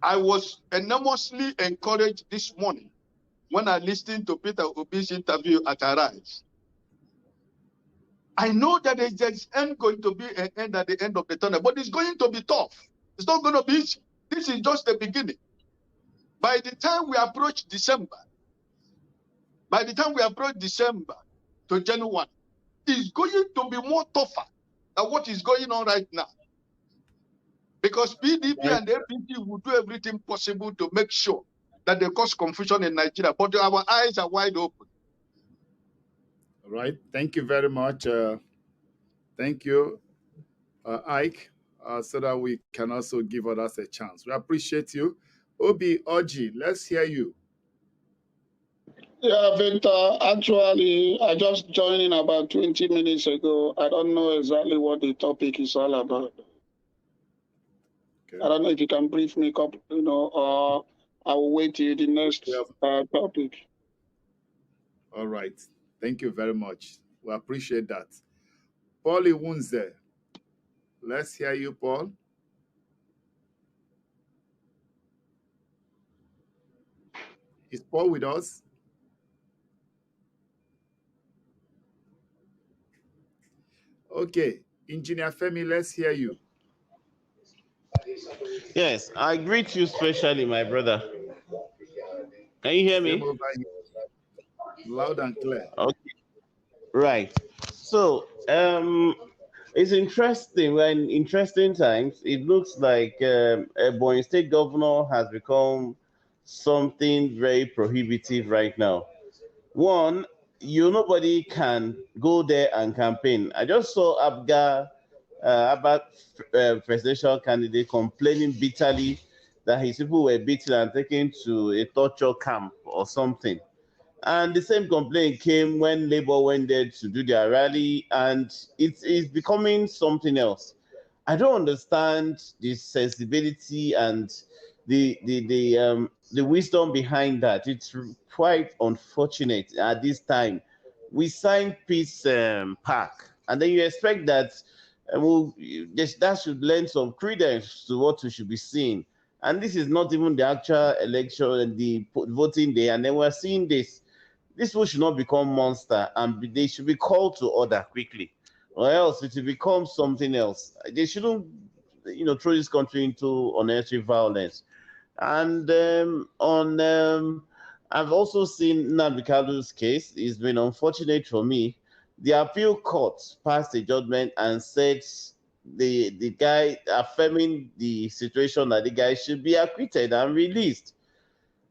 I was enormously encouraged this morning when I listened to Peter Obi's interview at Arise. I know that there's going to be an end at the end of the tunnel, but it's going to be tough. It's not going to be easy. This is just the beginning. By the time we approach December to January, it's going to be more tougher than what is going on right now. Because PDP and APC will do everything possible to make sure that they cause confusion in Nigeria. But our eyes are wide open. All right. Thank you very much. Thank you, Ike, so that we can also give others a chance. We appreciate you. Obi Oji, let's hear you. Yeah, Victor, actually, I just joined in about 20 minutes ago. I don't know exactly what the topic is all about. Okay. I don't know if you can brief me up, or I will wait till the next topic. All right. Thank you very much. We appreciate that. Paul Iwunze, let's hear you, Paul. Is Paul with us? Okay. Engineer Femi, let's hear you. Yes, I greet you specially, my brother. Can you hear me? Loud and clear. Okay. Right. So, it's interesting. We're in interesting times. It looks like Ebonyi State Governor has become something very prohibitive right now. One, nobody can go there and campaign. I just saw about presidential candidate complaining bitterly that his people were beaten and taken to a torture camp or something. And the same complaint came when Labour went there to do their rally, and it's becoming something else. I don't understand the sensibility and the wisdom behind that. It's quite unfortunate at this time. We signed peace pact, and then you expect that that should lend some credence to what we should be seeing. And this is not even the actual election, the voting day, and then we're seeing this. This people should not become monster, and they should be called to order quickly, or else it will become something else. They shouldn't, throw this country into unnecessary violence. And I've also seen Nnamdi Kalu's case. It's been unfortunate for me. The appeal court passed a judgment and said the guy, affirming the situation that the guy should be acquitted and released.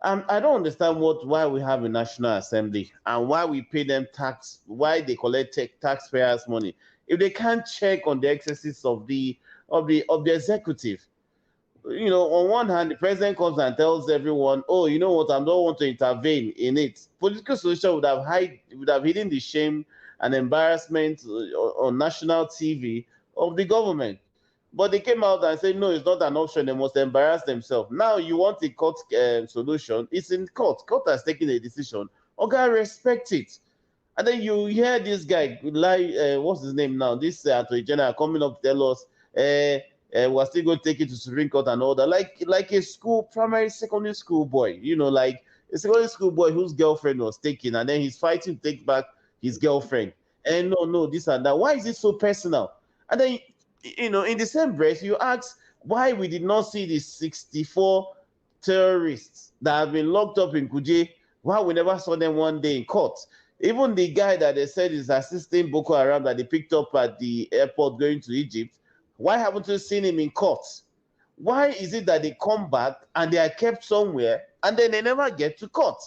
I don't understand why we have a National Assembly and why we pay them tax, why they collect taxpayers' money if they can't check on the excesses of the executive. On one hand, the president comes and tells everyone, "Oh, you know what? I don't want to intervene in it." Political solution would have hidden the shame and embarrassment on national TV of the government. But they came out and said, no, it's not an option. They must embarrass themselves. Now you want a court solution. It's in court. Court has taken a decision. Okay, respect it. And then you hear this guy, what's his name now? This Attorney General coming up to tell us, we're still going to take it to Supreme Court and all that. Like a primary, secondary school boy, like a secondary school boy whose girlfriend was taken, and then he's fighting to take back his girlfriend. And no, this and that. Why is it so personal? And then, in the same breath, you ask why we did not see the 64 terrorists that have been locked up in Kuje, why we never saw them one day in court? Even the guy that they said is assisting Boko Haram that they picked up at the airport going to Egypt, why haven't you seen him in court? Why is it that they come back and they are kept somewhere and then they never get to court?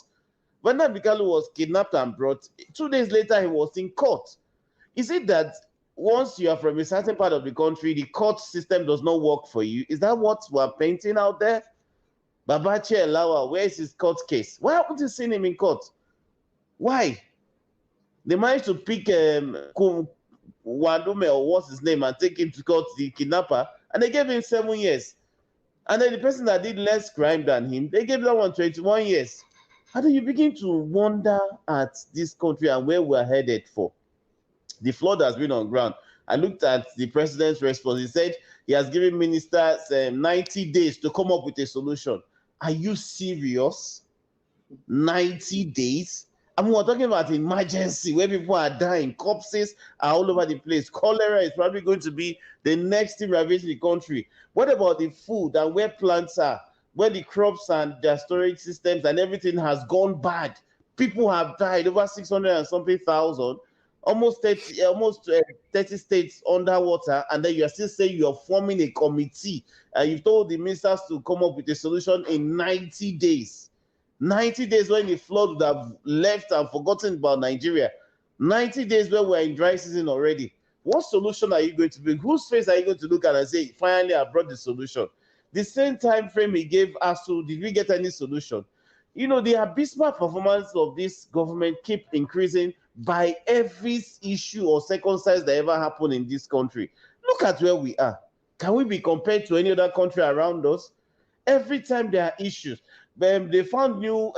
When Nabikalu was kidnapped and brought, 2 days later he was in court. Is it that once you are from a certain part of the country, the court system does not work for you? Is that what we're painting out there? Babache Elawa, where is his court case? Why haven't you seen him in court? Why? They managed to pick Wandume, or what's his name, and take him to court, the kidnapper, and they gave him 7 years. And then the person that did less crime than him, they gave that one 21 years. And then you begin to wonder at this country and where we're headed for. The flood has been on ground. I looked at the president's response. He said he has given ministers 90 days to come up with a solution. Are you serious? 90 days? I mean, we're talking about emergency where people are dying. Corpses are all over the place. Cholera is probably going to be the next thing ravaging the country. What about the food and where plants are, where the crops and their storage systems and everything has gone bad? People have died, over 600 and something thousand, almost 30 states underwater, and then you are still saying you are forming a committee. You've told the ministers to come up with a solution in 90 days. 90 days when the flood would have left and forgotten about Nigeria. 90 days where we're in dry season already. What solution are you going to bring? Whose face are you going to look at and say, finally, I brought the solution? The same time frame he gave us to, did we get any solution? You know, the abysmal performance of this government keep increasing by every issue or circumstance that ever happened in this country. Look at where we are. Can we be compared to any other country around us? Every time there are issues. They found new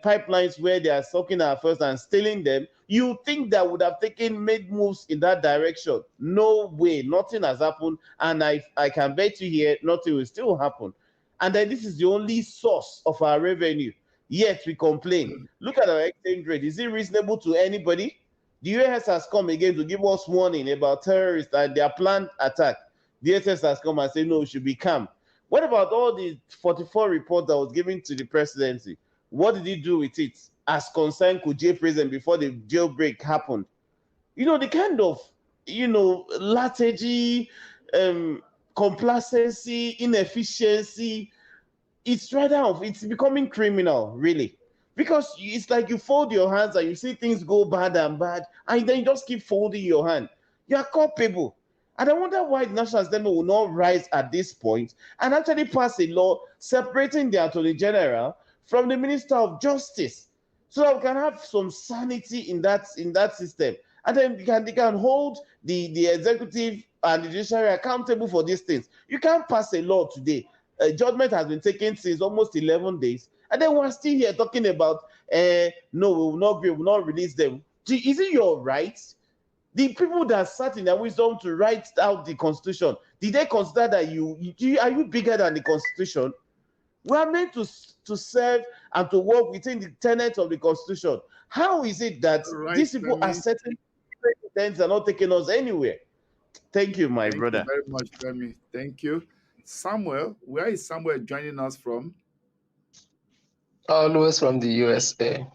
pipelines where they are sucking our first and stealing them. You think that would have made moves in that direction? No way. Nothing has happened. And I can bet you here, nothing will still happen. And then this is the only source of our revenue. Yet we complain. Look at our exchange rate. Is it reasonable to anybody? The US has come again to give us warning about terrorists and their planned attack. The US has come and said, no, we should be calm. What about all the 44 reports that was given to the presidency? What did he do with it as concerned Kuje prison before the jailbreak happened? You know, the kind of, lethargy, complacency, inefficiency, it's becoming criminal, really. Because it's like you fold your hands and you see things go bad, and then you just keep folding your hand. You are culpable. And I wonder why the National Assembly will not rise at this point and actually pass a law separating the Attorney General from the Minister of Justice, so that we can have some sanity in that system. And then they can hold the executive and the judiciary accountable for these things. You can't pass a law today. Judgment has been taken since almost 11 days. And then we're still here talking about, no, we will not release them. Is it your right? The people that sat in their wisdom to write out the Constitution, did they consider that are you bigger than the Constitution? We are meant to serve and to work within the tenets of the Constitution. How is it that these people are setting presidents are not taking us anywhere? Thank you, my brother. Thank you very much, Femi. Thank you. Samuel, where is Samuel joining us from? Always from the USA.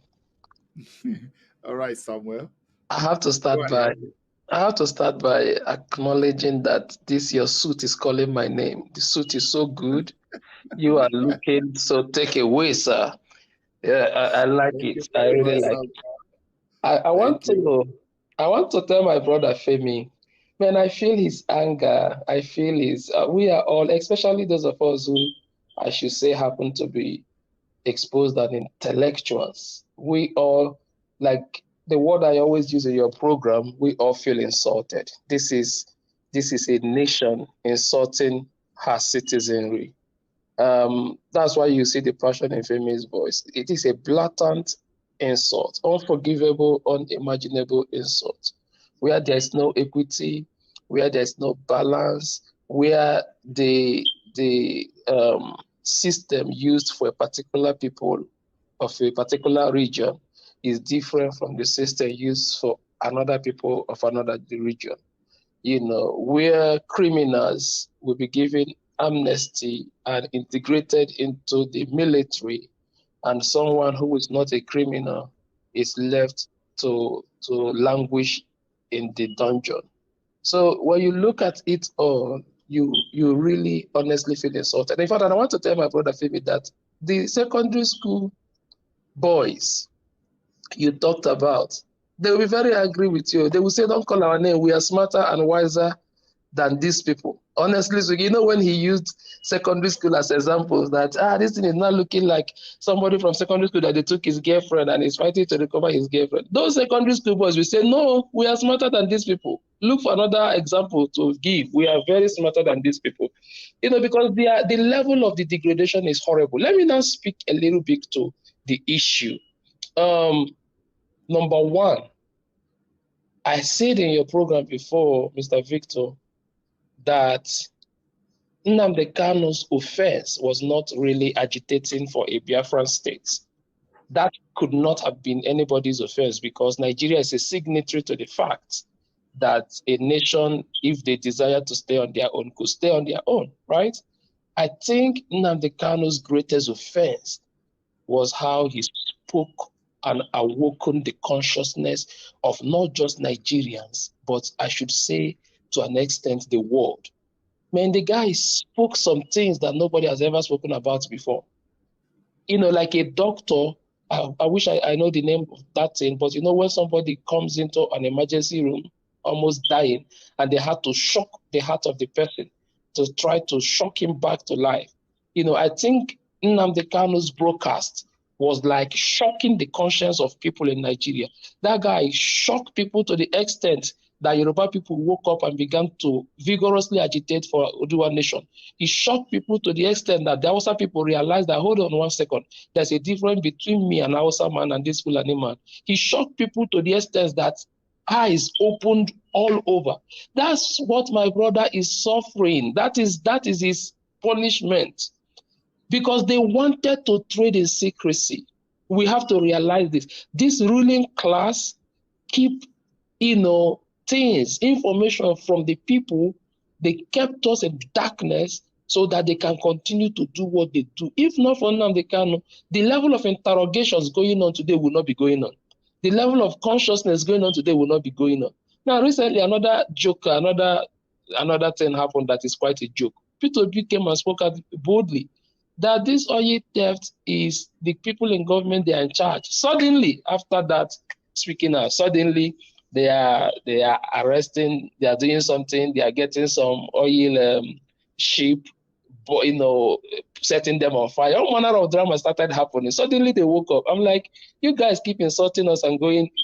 All right, Samuel. I have to start by acknowledging that your suit is calling my name. The suit is so good. You are looking so take away, sir. Yeah, I like it. I really like it. I want to tell my brother Femi, man, I feel his anger. I feel we are all, especially those of us who, I should say, happen to be exposed and intellectuals. We all, like the word I always use in your program, we all feel insulted. This is a nation insulting her citizenry. That's why you see the passion in Femi's voice. It is a blatant insult, unforgivable, unimaginable insult, where there is no equity, where there is no balance, where the system used for a particular people of a particular region is different from the system used for another people of another region. Where criminals will be given amnesty and integrated into the military, and someone who is not a criminal is left to languish in the dungeon. So when you look at it all, you really honestly feel insulted. In fact, I want to tell my brother Femi that the secondary school boys you talked about, they will be very angry with you. They will say, don't call our name. We are smarter and wiser than these people. Honestly, so when he used secondary school as examples, that this thing is not looking like somebody from secondary school that they took his girlfriend and is fighting to recover his girlfriend. Those secondary school boys will say, no, we are smarter than these people. Look for another example to give. We are very smarter than these people. Because the level of the degradation is horrible. Let me now speak a little bit to the issue. Number one, I said in your program before, Mr. Victor, that Nnamdi Kanu's offense was not really agitating for a Biafran state. That could not have been anybody's offense, because Nigeria is a signatory to the fact that a nation, if they desire to stay on their own, could stay on their own, right? I think Nnamdi Kanu's greatest offense was how he spoke and awoken the consciousness of not just Nigerians, but I should say to an extent the world. Man, the guy spoke some things that nobody has ever spoken about before. Like a doctor, I wish I know the name of that thing, but when somebody comes into an emergency room, almost dying, and they had to shock the heart of the person to try to shock him back to life. I think Nnamdi Kanu's broadcast was like shocking the conscience of people in Nigeria. That guy shocked people to the extent that Yoruba people woke up and began to vigorously agitate for Oduwa nation. He shocked people to the extent that the Hausa people realized that, hold on 1 second, there's a difference between me, an Hausa man, and this Fulani man. He shocked people to the extent that eyes opened all over. That's what my brother is suffering. That is his punishment. Because they wanted to trade in secrecy. We have to realize this. This ruling class keep, things, information from the people. They kept us in darkness so that they can continue to do what they do. If not for Nnamdi Kanu, the level of interrogations going on today will not be going on. The level of consciousness going on today will not be going on. Now, recently, another joke, another thing happened that is quite a joke. Peter Obi came and spoke out boldly that this oil theft is the people in government, they are in charge. Suddenly, after that, speaking out, suddenly they are arresting, they are doing something, they are getting some oil ship, setting them on fire. All manner of drama started happening. Suddenly they woke up. I'm like, you guys keep insulting us and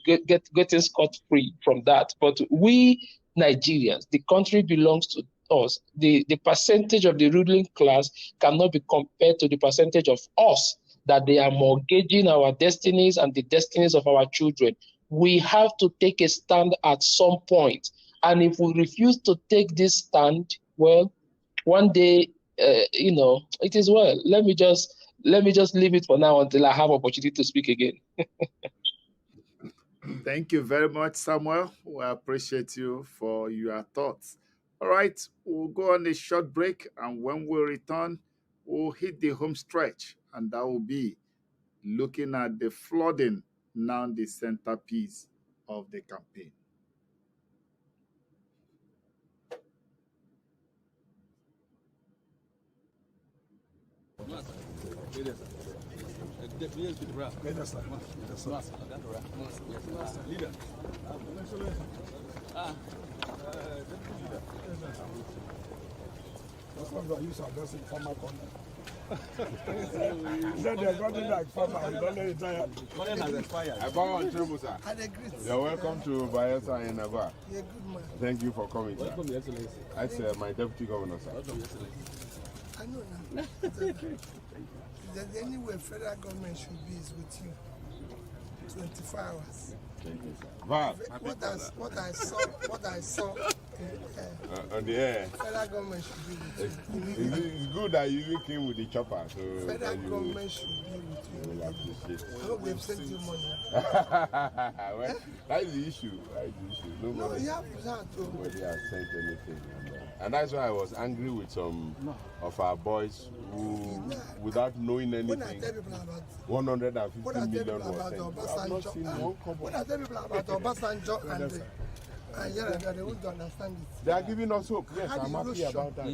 getting scot-free from that. But we Nigerians, the country belongs to us. The percentage of the ruling class cannot be compared to the percentage of us that they are mortgaging our destinies and the destinies of our children. We have to take a stand at some point. And if we refuse to take this stand, well, one day, it is well. Let me just leave it for now until I have opportunity to speak again. Thank you very much, Samuel. We appreciate you for your thoughts. All right, we'll go on a short break, and when we return, we'll hit the home stretch, and that will be looking at the flooding, now the centerpiece of the campaign. That's what I use addressing former content. He said there's nothing like farmer, you don't let it die. Money has expired. I bow on tremble, sir. You're welcome to Bayelsa in Agua. You're a good man. Thank you for coming, sir. Welcome, Your Excellency. That's my deputy governor, sir. Welcome, Your Excellency. I know now. If there's anywhere federal government should be is with you. 24 hours. Thank you, sir. Val, What I saw on the air. federal government should be with you. It's good that you came with the chopper. So Federal government should be with you. will appreciate I hope they've sent you money. Well, that's the issue. No, you have to. Nobody has sent anything. And that's why I was angry with some of our boys who, without knowing anything, 150 million was sent. I've not seen one couple. When I tell people about Obasanjo and yeah, they won't understand it. They are giving us hope. Yes, I'm happy about that.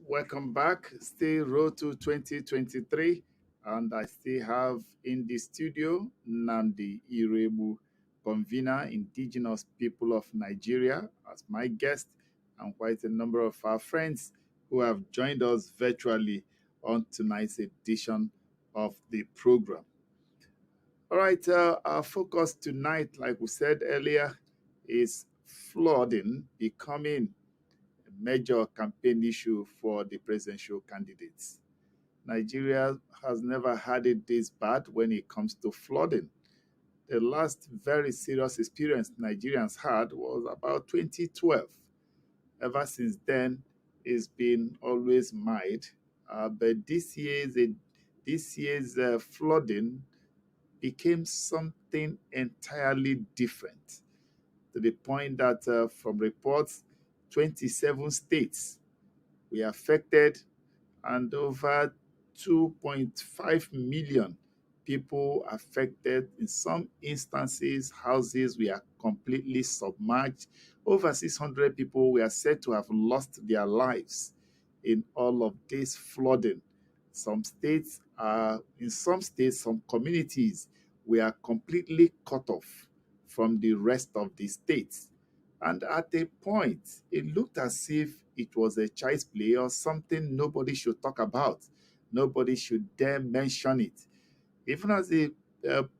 Welcome back. Still Road to 2023, and I still have in the studio Nandi Irebu, convener, Indigenous People of Nigeria, as my guest, and quite a number of our friends who have joined us virtually on tonight's edition of the program. All right, our focus tonight, like we said earlier, is flooding becoming major campaign issue for the presidential candidates. Nigeria has never had it this bad when it comes to flooding. The last very serious experience Nigerians had was about 2012. Ever since then, it's been always mild. But this year's flooding became something entirely different, to the point that from reports, 27 states were affected and over 2.5 million people affected. In some instances, houses were completely submerged. Over 600 people were said to have lost their lives in all of this flooding. In some states, some communities were completely cut off from the rest of the states. And at a point, it looked as if it was a child's play or something nobody should talk about. Nobody should dare mention it. Even as the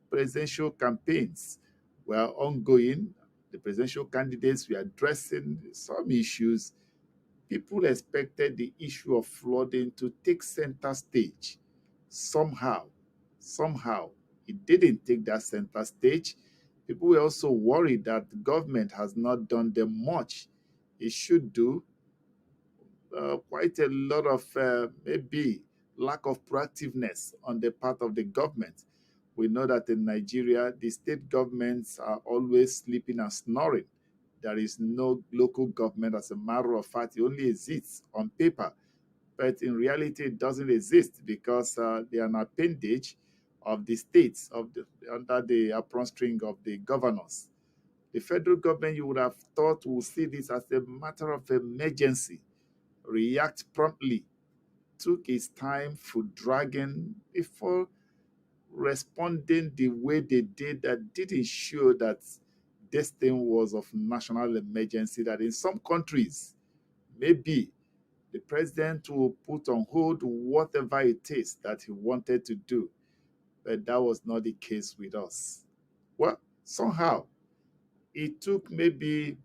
presidential campaigns were ongoing, the presidential candidates were addressing some issues. People expected the issue of flooding to take center stage. Somehow, it didn't take that center stage. People were also worried that the government has not done them much. It should do. Quite a lot of maybe lack of proactiveness on the part of the government. We know that in Nigeria, the state governments are always sleeping and snoring. There is no local government. As a matter of fact, it only exists on paper. But in reality, it doesn't exist because they are an appendage of the states under the apron string of the governors. The federal government, you would have thought, will see this as a matter of emergency, react promptly, took its time for dragging before responding the way they did that didn't show that this thing was of national emergency, that in some countries, maybe the president will put on hold whatever it is that he wanted to do. But that was not the case with us. Well, somehow it took maybe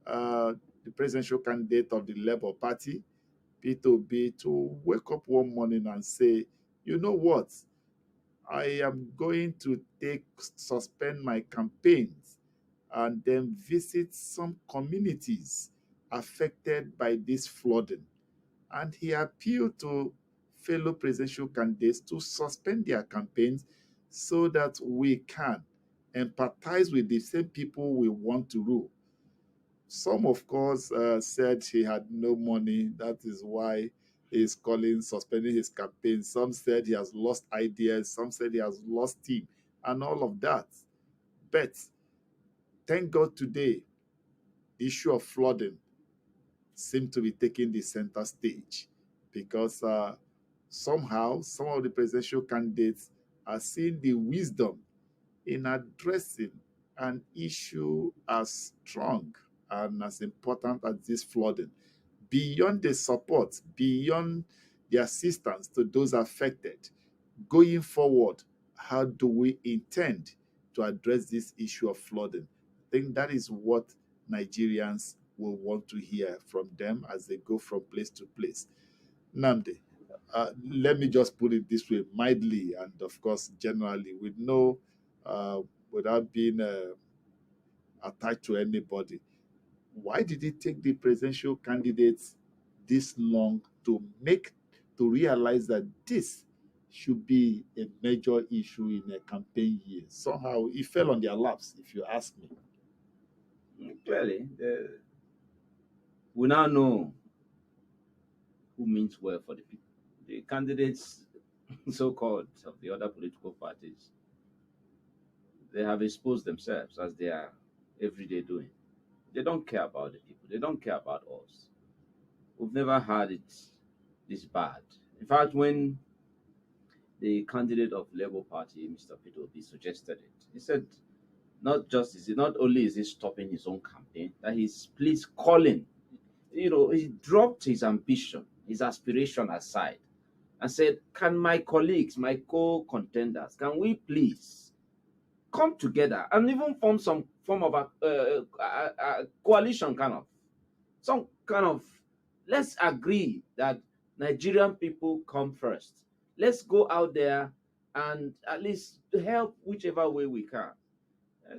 the presidential candidate of the Labour Party, Peter Obi, to wake up one morning and say, you know what? I am going to suspend my campaigns and then visit some communities affected by this flooding. And he appealed to fellow presidential candidates to suspend their campaigns so that we can empathize with the same people we want to rule. Some, of course, said he had no money. That is why he's calling suspending his campaign. Some said he has lost ideas. Some said he has lost team and all of that. But thank God today, the issue of flooding seemed to be taking the center stage because somehow some of the presidential candidates are seeing the wisdom in addressing an issue as strong and as important as this flooding, beyond the support, beyond the assistance to those affected. Going forward, how do we intend to address this issue of flooding? I think that is what Nigerians will want to hear from them as they go from place to place. Namde, let me just put it this way, mildly, and of course, generally, with no, without being attached to anybody. Why did it take the presidential candidates this long to realize that this should be a major issue in a campaign year? Somehow it fell on their laps, if you ask me. Clearly, we now know who means well for the people. The candidates, so-called, of the other political parties, they have exposed themselves as they are every day doing. They don't care about the people. They don't care about us. We've never had it this bad. In fact, when the candidate of Labour Party, Mr. Peter Obi, suggested it, he said, not only is he stopping his own campaign, that he's please calling. He dropped his ambition, his aspiration aside, and said, "Can my colleagues, my co-contenders, can we please come together and even form some form of a coalition let's agree that Nigerian people come first. Let's go out there and at least help whichever way we can."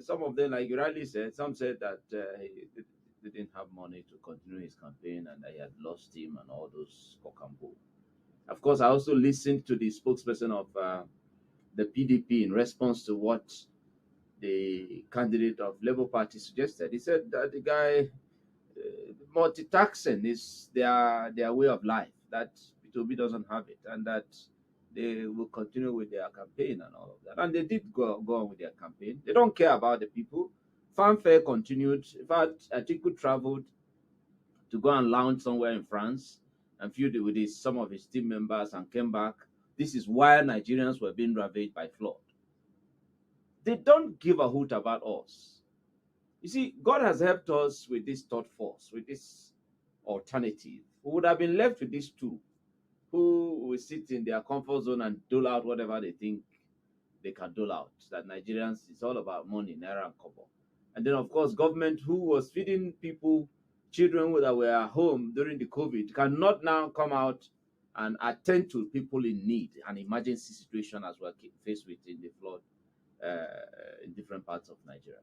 Some of them, like you rightly said, some said that he didn't have money to continue his campaign and that he had lost him and all those cock and bull. Of course, I also listened to the spokesperson of the PDP in response to what the candidate of Labour Party suggested. He said that the guy multi-taxing is their way of life, that P2B doesn't have it, and that they will continue with their campaign and all of that. And they did go on with their campaign. They don't care about the people. Fanfare continued. In fact, Atiku traveled to go and lounge somewhere in France and feud with some of his team members and came back. This is why Nigerians were being ravaged by flood. They don't give a hoot about us. You see, God has helped us with this third force, with this alternative. We would have been left with these two who will sit in their comfort zone and dole out whatever they think they can dole out. That Nigerians, it's all about money, naira and kobo. And then, of course, government who was feeding people, children that were at home during the COVID, cannot now come out and attend to people in need, an emergency situation as we're faced with in the flood in different parts of Nigeria.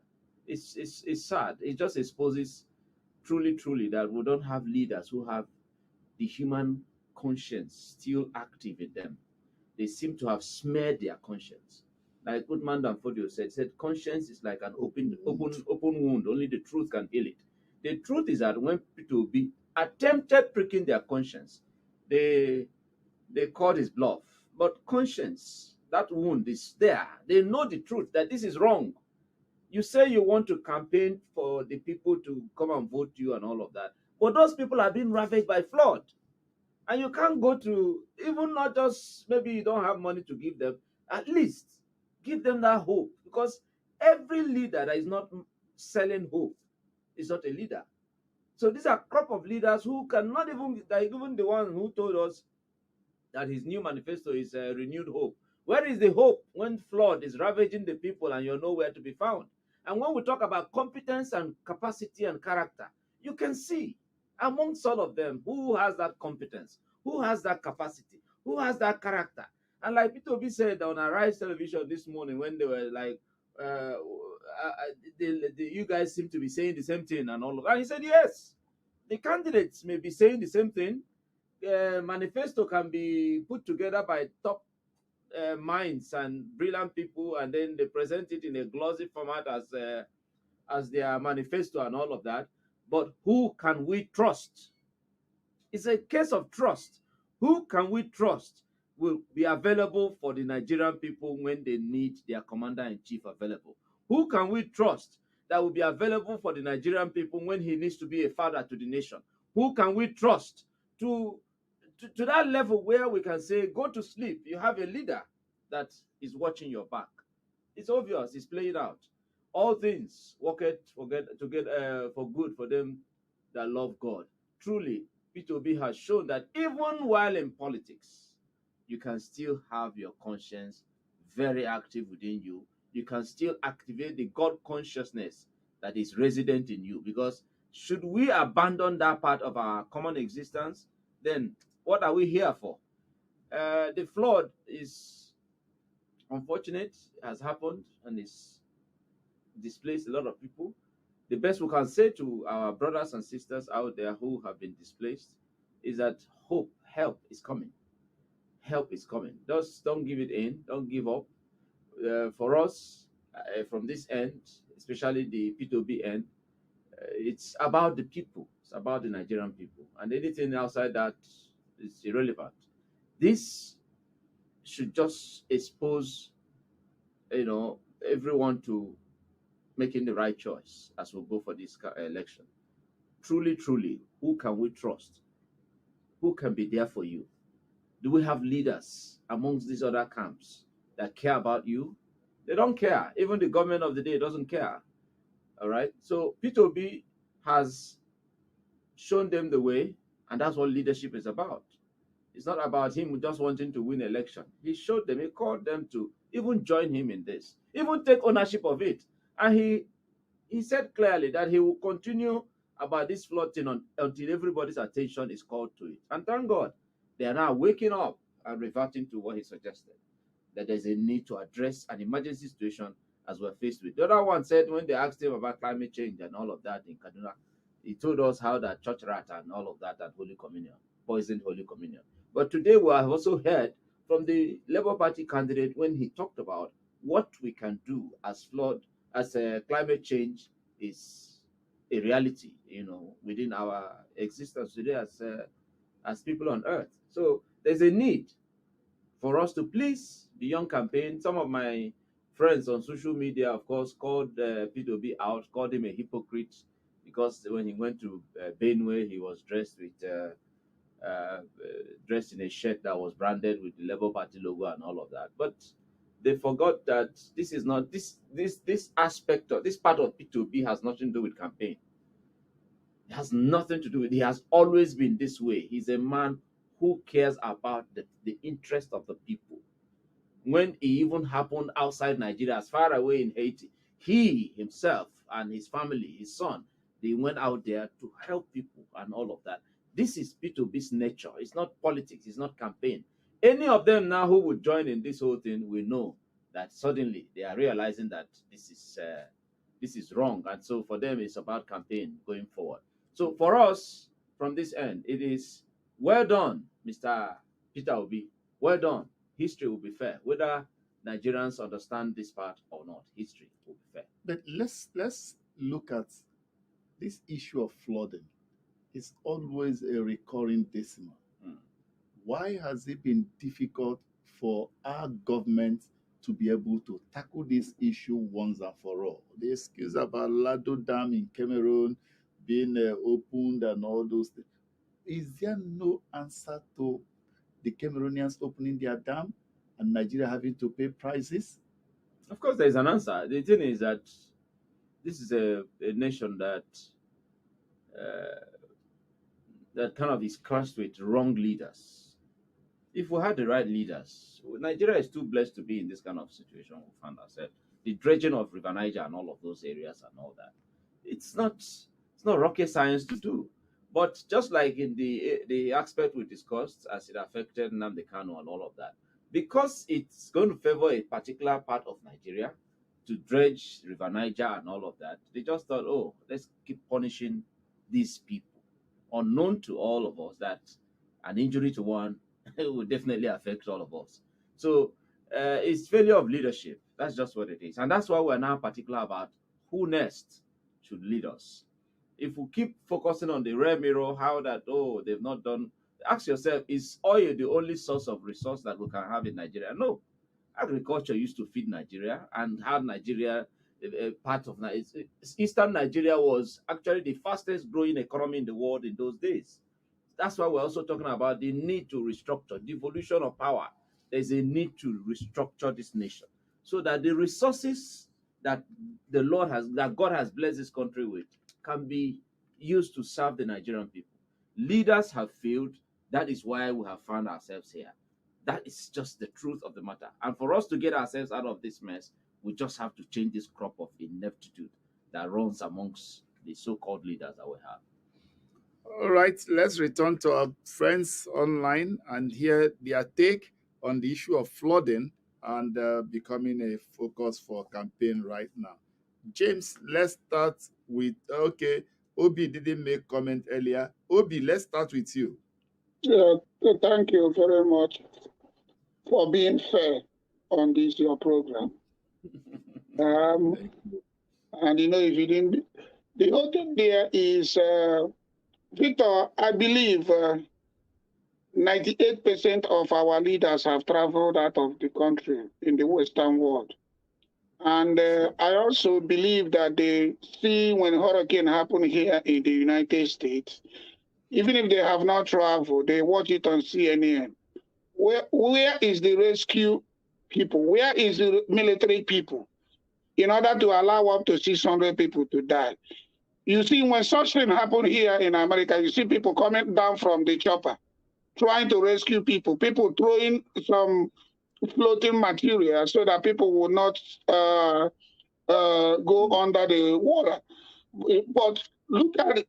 It's sad. It just exposes truly that we don't have leaders who have the human conscience still active in them. They seem to have smeared their conscience. Like Goodman Danfodio said conscience is like an open wound. Only the truth can heal it. The truth is that when people be attempted pricking their conscience, they called his bluff. But conscience, that wound is there. They know the truth that this is wrong. You say you want to campaign for the people to come and vote you and all of that. But those people are being ravaged by flood. And you can't go to, even not just, maybe you don't have money to give them, at least Give them that hope, because every leader that is not selling hope is not a leader. So these are crop of leaders who cannot even, like even the one who told us that his new manifesto is renewed hope. Where is the hope when flood is ravaging the people and you're nowhere to be found? And when we talk about competence and capacity and character, you can see amongst all of them who has that competence, who has that capacity, who has that character. And like Peter Obi said on Arise Television this morning when they were like, you guys seem to be saying the same thing and all of that. And he said, yes, the candidates may be saying the same thing. Manifesto can be put together by top minds and brilliant people, and then they present it in a glossy format as their manifesto and all of that. But who can we trust? It's a case of trust. Who can we trust will be available for the Nigerian people when they need their commander-in-chief available? Who can we trust that will be available for the Nigerian people when he needs to be a father to the nation? Who can we trust to that level where we can say, go to sleep, you have a leader that is watching your back? It's obvious, it's playing out. All things work together for good for them that love God. Truly, P2B has shown that even while in politics, you can still have your conscience very active within you. You can still activate the God consciousness that is resident in you. Because should we abandon that part of our common existence, then what are we here for? The flood is unfortunate, has happened, and it's displaced a lot of people. The best we can say to our brothers and sisters out there who have been displaced is that help is coming. Help is coming. Just don't give it in. Don't give up. For us, from this end, especially the P2B end, it's about the people. It's about the Nigerian people. And anything outside that is irrelevant. This should just expose, everyone to making the right choice as we go for this election. Truly, truly, who can we trust? Who can be there for you? Do we have leaders amongst these other camps that care about you? They don't care. Even the government of the day doesn't care. All right. So P2B has shown them the way, and that's what leadership is about. It's not about him just wanting to win election. He showed them, he called them to even join him in this, even take ownership of it. And he said clearly that he will continue about this flood thing until everybody's attention is called to it. And thank God, they are now waking up and reverting to what he suggested, that there's a need to address an emergency situation as we're faced with. The other one said when they asked him about climate change and all of that in Kaduna, he told us how that church rat and all of that and Holy Communion, poisoned Holy Communion. But today we have also heard from the Labour Party candidate when he talked about what we can do as climate change is a reality, within our existence today as people on earth. So there's a need for us to please the young campaign. Some of my friends on social media, of course, called P2B out, called him a hypocrite, because when he went to Benue, he was dressed in a shirt that was branded with the Labour Party logo and all of that. But they forgot that this is not this aspect of this part of P2B has nothing to do with campaign. It has nothing to do with. He has always been this way. He's a man who cares about the interest of the people. When it even happened outside Nigeria, as far away in Haiti, he himself and his family, his son, they went out there to help people and all of that. This is P2B's nature. It's not politics. It's not campaign. Any of them now who would join in this whole thing, we know that suddenly they are realizing that this is wrong. And so for them, it's about campaign going forward. So for us, from this end, it is well done, Mr. Peter Obi. Well done. History will be fair. Whether Nigerians understand this part or not, history will be fair. But let's look at this issue of flooding. It's always a recurring decimal. Why has it been difficult for our government to be able to tackle this issue once and for all? The excuse about Lado Dam in Cameroon being opened and all those things. Is there no answer to the Cameroonians opening their dam and Nigeria having to pay prices? Of course, there's an answer. The thing is that this is a nation uh, that kind of is cursed with wrong leaders. If we had the right leaders, Nigeria is too blessed to be in this kind of situation we found ourselves. The dredging of River Niger and all of those areas and all that. It's not rocket science to do. But just like in the aspect we discussed as it affected Nnamdi Kanu and all of that, because it's going to favor a particular part of Nigeria to dredge River Niger and all of that, they just thought, oh, let's keep punishing these people, unknown to all of us that an injury to one will definitely affect all of us. So it's failure of leadership. That's just what it is, and that's why we're now particular about who next should lead us. If we keep focusing on the rare mirror, how that they've not done, ask yourself: is oil the only source of resource that we can have in Nigeria? No, agriculture used to feed Nigeria and had Nigeria part of Eastern Nigeria was actually the fastest growing economy in the world in those days. That's why we're also talking about the need to restructure, devolution of power. There's a need to restructure this nation so that the resources that that God has blessed this country with can be used to serve the Nigerian people. Leaders have failed. That is why we have found ourselves here. That is just the truth of the matter. And for us to get ourselves out of this mess, we just have to change this crop of ineptitude that runs amongst the so-called leaders that we have. All right, let's return to our friends online and hear their take on the issue of flooding and becoming a focus for campaign right now. James, let's start with, okay, Obi didn't make comment earlier. Obi, let's start with you. Yeah, thank you very much for being fair on this your program. And if you didn't, the whole thing there is, Victor, I believe 98% of our leaders have traveled out of the country in the Western world. And I also believe that they see when hurricane happened here in the United States, even if they have not traveled, they watch it on CNN. Where is the rescue people? Where is the military people in order to allow up to 600 people to die? You see, when such thing happen here in America, you see people coming down from the chopper, trying to rescue people throwing some floating material so that people will not go under the water. But look at it.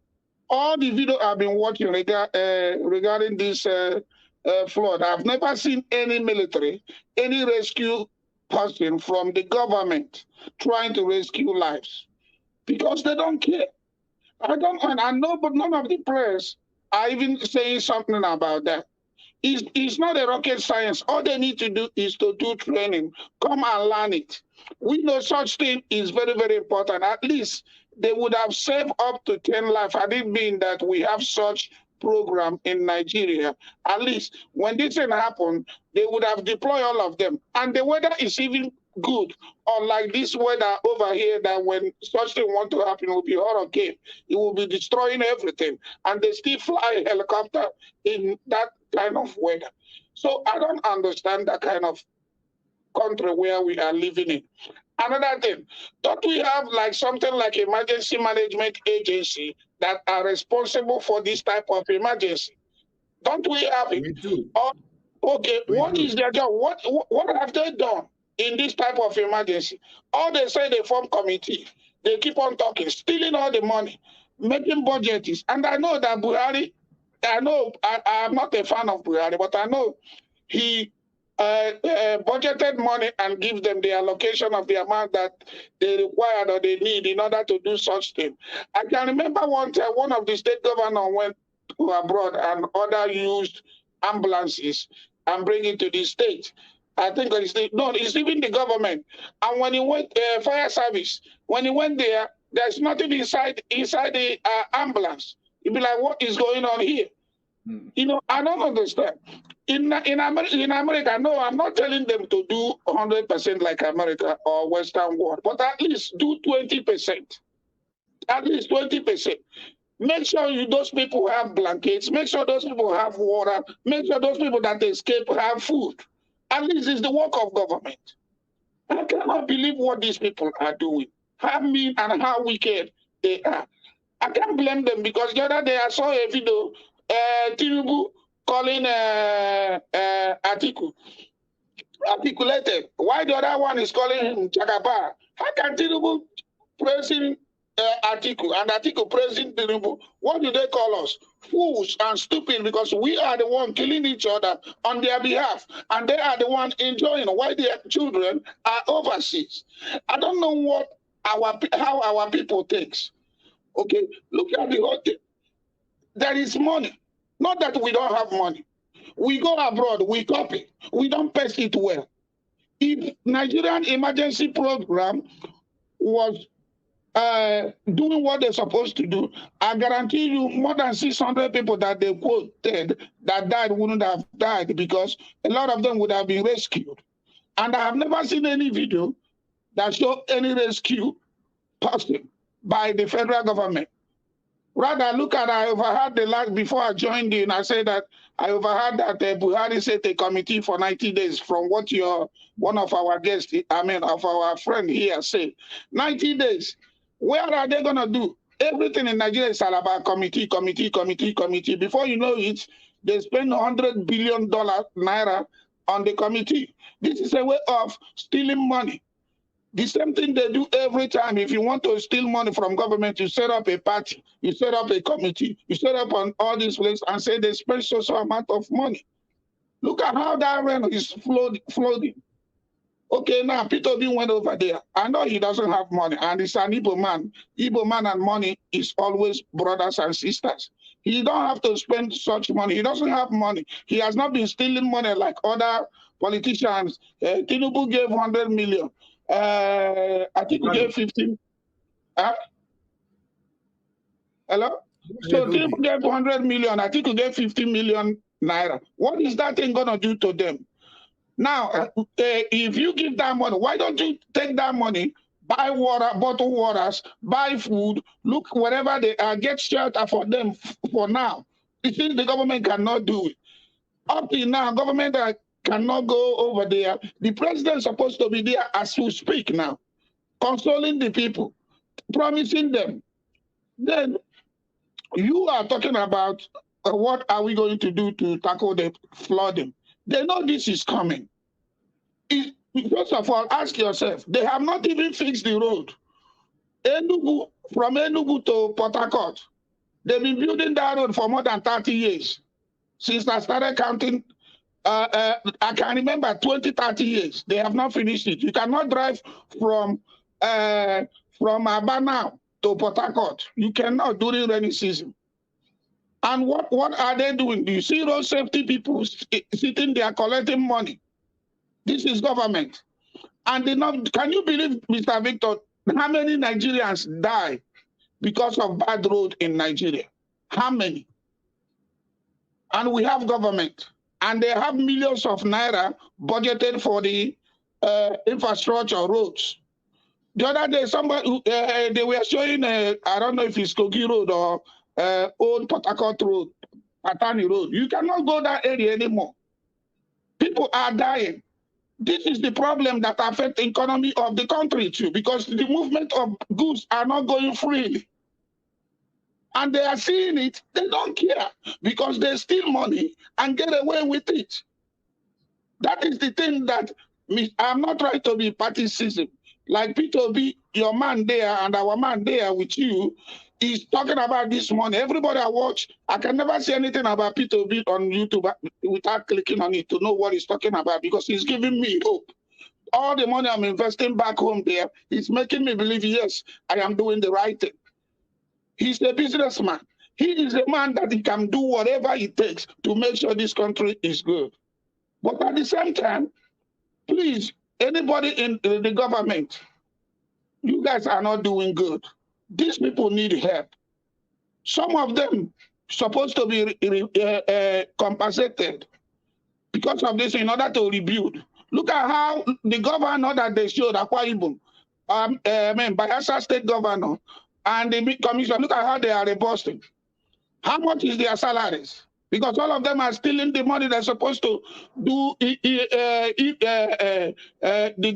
All the video I've been watching regarding this flood, I've never seen any military, any rescue person from the government trying to rescue lives because they don't care. I know, but none of the press are even saying something about that. It's not a rocket science. All they need to do is to do training. Come and learn it. We know such thing is very, very important. At least they would have saved up to 10 lives had it been that we have such program in Nigeria. At least when this thing happened, they would have deployed all of them. And the weather is even good, unlike this weather over here that when such thing want to happen, it will be hurricane. It will be destroying everything. And they still fly a helicopter in that kind of weather. So I don't understand that kind of country where we are living in. Another thing, don't we have like something like emergency management agency that are responsible for this type of emergency? Don't we have it? We do. Okay, what is their job? What have they done in this type of emergency? All they say they form committee. They keep on talking, stealing all the money, making budgets. And I know that Buhari, I'm not a fan of Buhari, but I know he budgeted money and give them the allocation of the amount that they required or they need in order to do such thing. I can remember one time one of the state governors went to abroad and other used ambulances and bring it to the state. I think it's even the government. And when he went fire service, when he went there, there's nothing inside the ambulance. You'd be like, what is going on here? I don't understand. In America, no, I'm not telling them to do 100% like America or Western world, but at least do 20%. At least 20%. Make sure those people have blankets. Make sure those people have water. Make sure those people that escape have food. At least it's the work of government. I cannot believe what these people are doing. How mean and how wicked they are. I can't blame them because the other day I saw a video, Tinubu calling Atiku articulated. Why the other one is calling him Chakapa? How can Tinubu praising Atiku and Atiku praising Tinubu? What do they call us? Fools and stupid because we are the one killing each other on their behalf and they are the one enjoying while their children are overseas. I don't know what how our people thinks. Okay, look at the whole thing. There is money. Not that we don't have money. We go abroad, we copy. We don't pass it well. If Nigerian emergency program was doing what they're supposed to do, I guarantee you more than 600 people that they quoted that died wouldn't have died because a lot of them would have been rescued. And I have never seen any video that show any rescue person by the federal government. Rather, look at, I overheard the last, before I joined in, I said that I overheard that Buhari set a committee for 90 days from what one of our guests, of our friend here said. 90 days. Where are they going to do? Everything in Nigeria is all about committee. Before you know it, they spend $100 billion naira on the committee. This is a way of stealing money. The same thing they do every time. If you want to steal money from government, you set up a party, you set up a committee, you set up on all these places and say they spend so amount of money. Look at how that rent is floating. Okay, now Peter B went over there. I know he doesn't have money, and he's an Igbo man. Igbo man and money is always brothers and sisters. He don't have to spend such money. He doesn't have money. He has not been stealing money like other politicians. Tinubu gave 100 million. I think we gave 15. Hello? So Tinubu gave 100 million. I think we gave 50 million naira. What is that thing going to do to them? Now, if you give that money, why don't you take that money, buy water, bottled waters, buy food, look wherever they are, get shelter for them for now. You think the government cannot do it? Up till now, government cannot go over there. The president is supposed to be there as we speak now, consoling the people, promising them. Then you are talking about what are we going to do to tackle the flooding. They know this is coming. First of all, ask yourself, they have not even fixed the road. Enugu, from Enugu to Port Harcourt, they've been building that road for more than 30 years. Since I started counting, I can remember 20, 30 years. They have not finished it. You cannot drive from Aba to Port Harcourt. You cannot during rainy season. And what are they doing? Do you see road safety people sitting there collecting money? This is government. And can you believe, Mr. Victor, how many Nigerians die because of bad road in Nigeria? How many? And we have government. And they have millions of naira budgeted for the infrastructure roads. The other day, somebody they were showing, I don't know if it's Kogi Road or Old Port Harcourt Road, Patani Road. You cannot go that area anymore. People are dying. This is the problem that affects the economy of the country too, because the movement of goods are not going freely. And they are seeing it, they don't care because they steal money and get away with it. That is the thing that I'm not trying to be partisan. Like Peter B, your man there and our man there with you is talking about this money. Everybody I watch, I can never see anything about Peter B on YouTube without clicking on it to know what he's talking about because he's giving me hope. All the money I'm investing back home there, it's making me believe, yes, I am doing the right thing. He's a businessman. He is a man that he can do whatever it takes to make sure this country is good. But at the same time, please, anybody in the government, you guys are not doing good. These people need help. Some of them supposed to be compensated because of this in order to rebuild. Look at how the governor that they showed, Akwa Ibom, Bayelsa State Governor, and the commission, look at how they are reposting. How much is their salaries? because all of them are stealing the money they're supposed to do the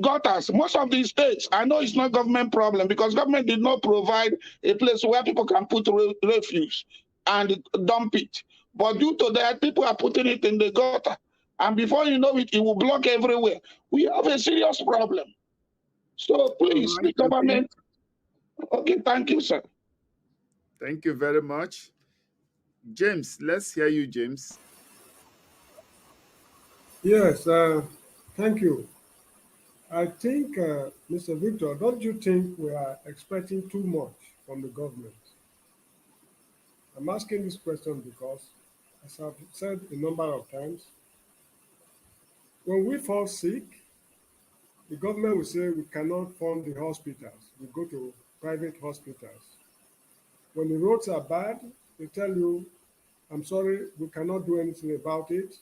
gutters. Most of these states, I know it's not government problem because government did not provide a place where people can put refuse and dump it. But due to that, people are putting it in the gutter. And before you know it, it will block everywhere. We have a serious problem. So please, Right, the government. Okay, thank you, sir. Thank you very much. James, let's hear you, James. Yes, thank you. I think, Mr. Victor, don't you think we are expecting too much from the government? I'm asking this question because, as I've said a number of times, when we fall sick, the government will say we cannot fund the hospitals. We go to private hospitals. When the roads are bad, they tell you, I'm sorry, we cannot do anything about it.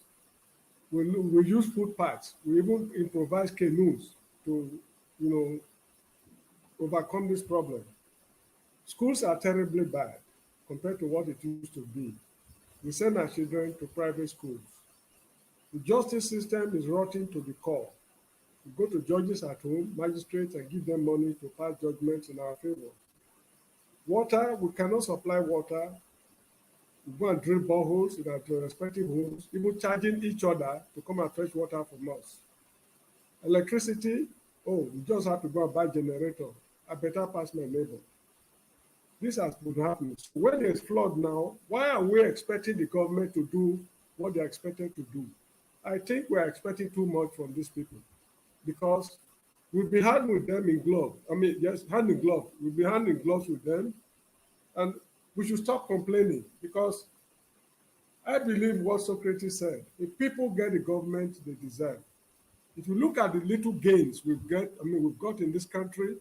We use footpaths. We even improvise canoes to, overcome this problem. Schools are terribly bad compared to what it used to be. We send our children to private schools. The justice system is rotting to the core. We go to judges at home, magistrates, and give them money to pass judgments in our favor. Water, we cannot supply water. We go and drill boreholes in our respective homes, even charging each other to come and fetch water from us. Electricity, oh, we just have to go and buy a generator. I better pass my neighbor. This has been happening. So when there's flood now, why are we expecting the government to do what they're expected to do? I think we're expecting too much from these people because we'll be hand with them in glove. I mean, yes, hand in glove. We'll be hand in gloves with them. And we should stop complaining because I believe what Socrates said, if people get the government they deserve, if you look at the little gains we've got in this country,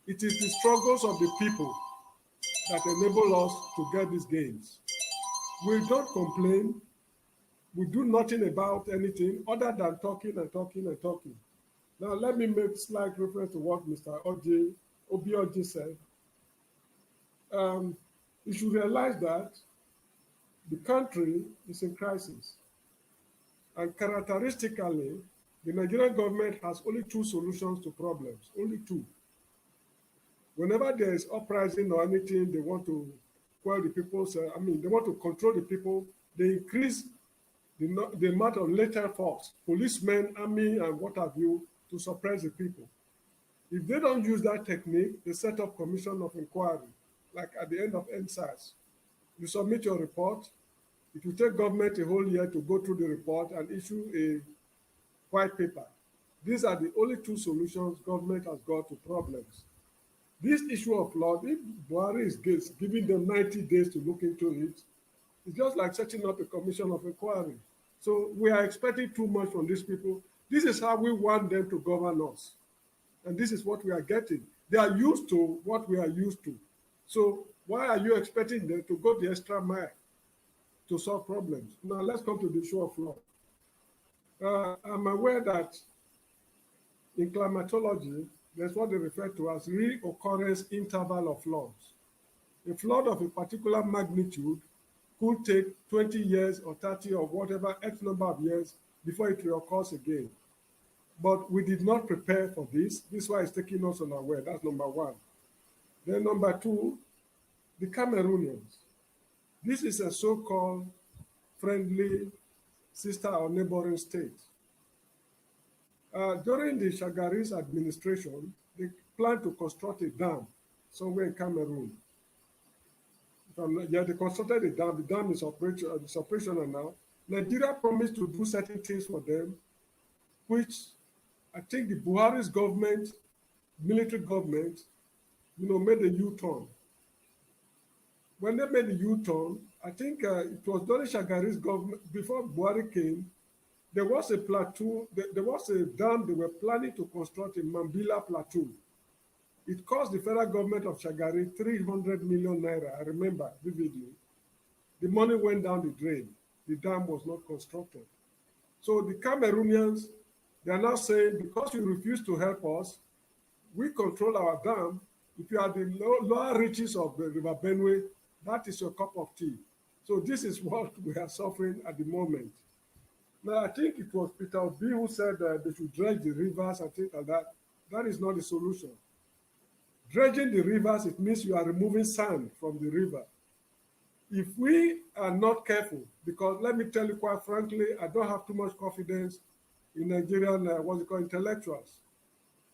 it is the struggles of the people that enable us to get these gains. We don't complain. We do nothing about anything other than talking and talking and talking. Now, let me make slight reference to what Mr. Obi said. You should realize that the country is in crisis. And characteristically, the Nigerian government has only two solutions to problems, only two. Whenever there is uprising or anything, they want to quell the people's, they want to control the people, they increase the amount of latent force, policemen, army, and what have you, to suppress the people. If they don't use that technique, they set up commission of inquiry, like at the end of NSAS. You submit your report. It will take government a whole year to go through the report and issue a white paper. These are the only two solutions government has got to problems. This issue of flood, if Buhari is giving them 90 days to look into it, it's just like setting up a commission of inquiry. So we are expecting too much from these people. This is how we want them to govern us. And this is what we are getting. They are used to what we are used to. So why are you expecting them to go the extra mile to solve problems? Now let's come to the issue of flood. I'm aware that in climatology, there's what they refer to as reoccurrence interval of floods. A flood of a particular magnitude could take 20 years or 30 or whatever X number of years before it reoccurs again. But we did not prepare for this. This is why it's taking us unaware. That's number one. Then number two, the Cameroonians. This is a so-called friendly sister or neighboring state. During the Shagaris administration, they planned to construct a dam somewhere in Cameroon. They constructed a dam. The dam is operational now. Nigeria promised to do certain things for them, which I think the Buhari's government, military government, made a U-turn. When they made the U-turn, I think it was during Shagari's government, before Buhari came, there was a plateau, there was a dam they were planning to construct in Mambila Plateau. It cost the federal government of Shagari 300 million naira, I remember vividly. The money went down the drain. The dam was not constructed. So the Cameroonians, they are now saying, because you refuse to help us, we control our dam. If you are the lower reaches of the River Benue, that is your cup of tea. So this is what we are suffering at the moment. Now, I think it was Peter B who said they should dredge the rivers and things like that. That is not the solution. Dredging the rivers, it means you are removing sand from the river. If we are not careful, because let me tell you quite frankly, I don't have too much confidence in Nigerian, intellectuals.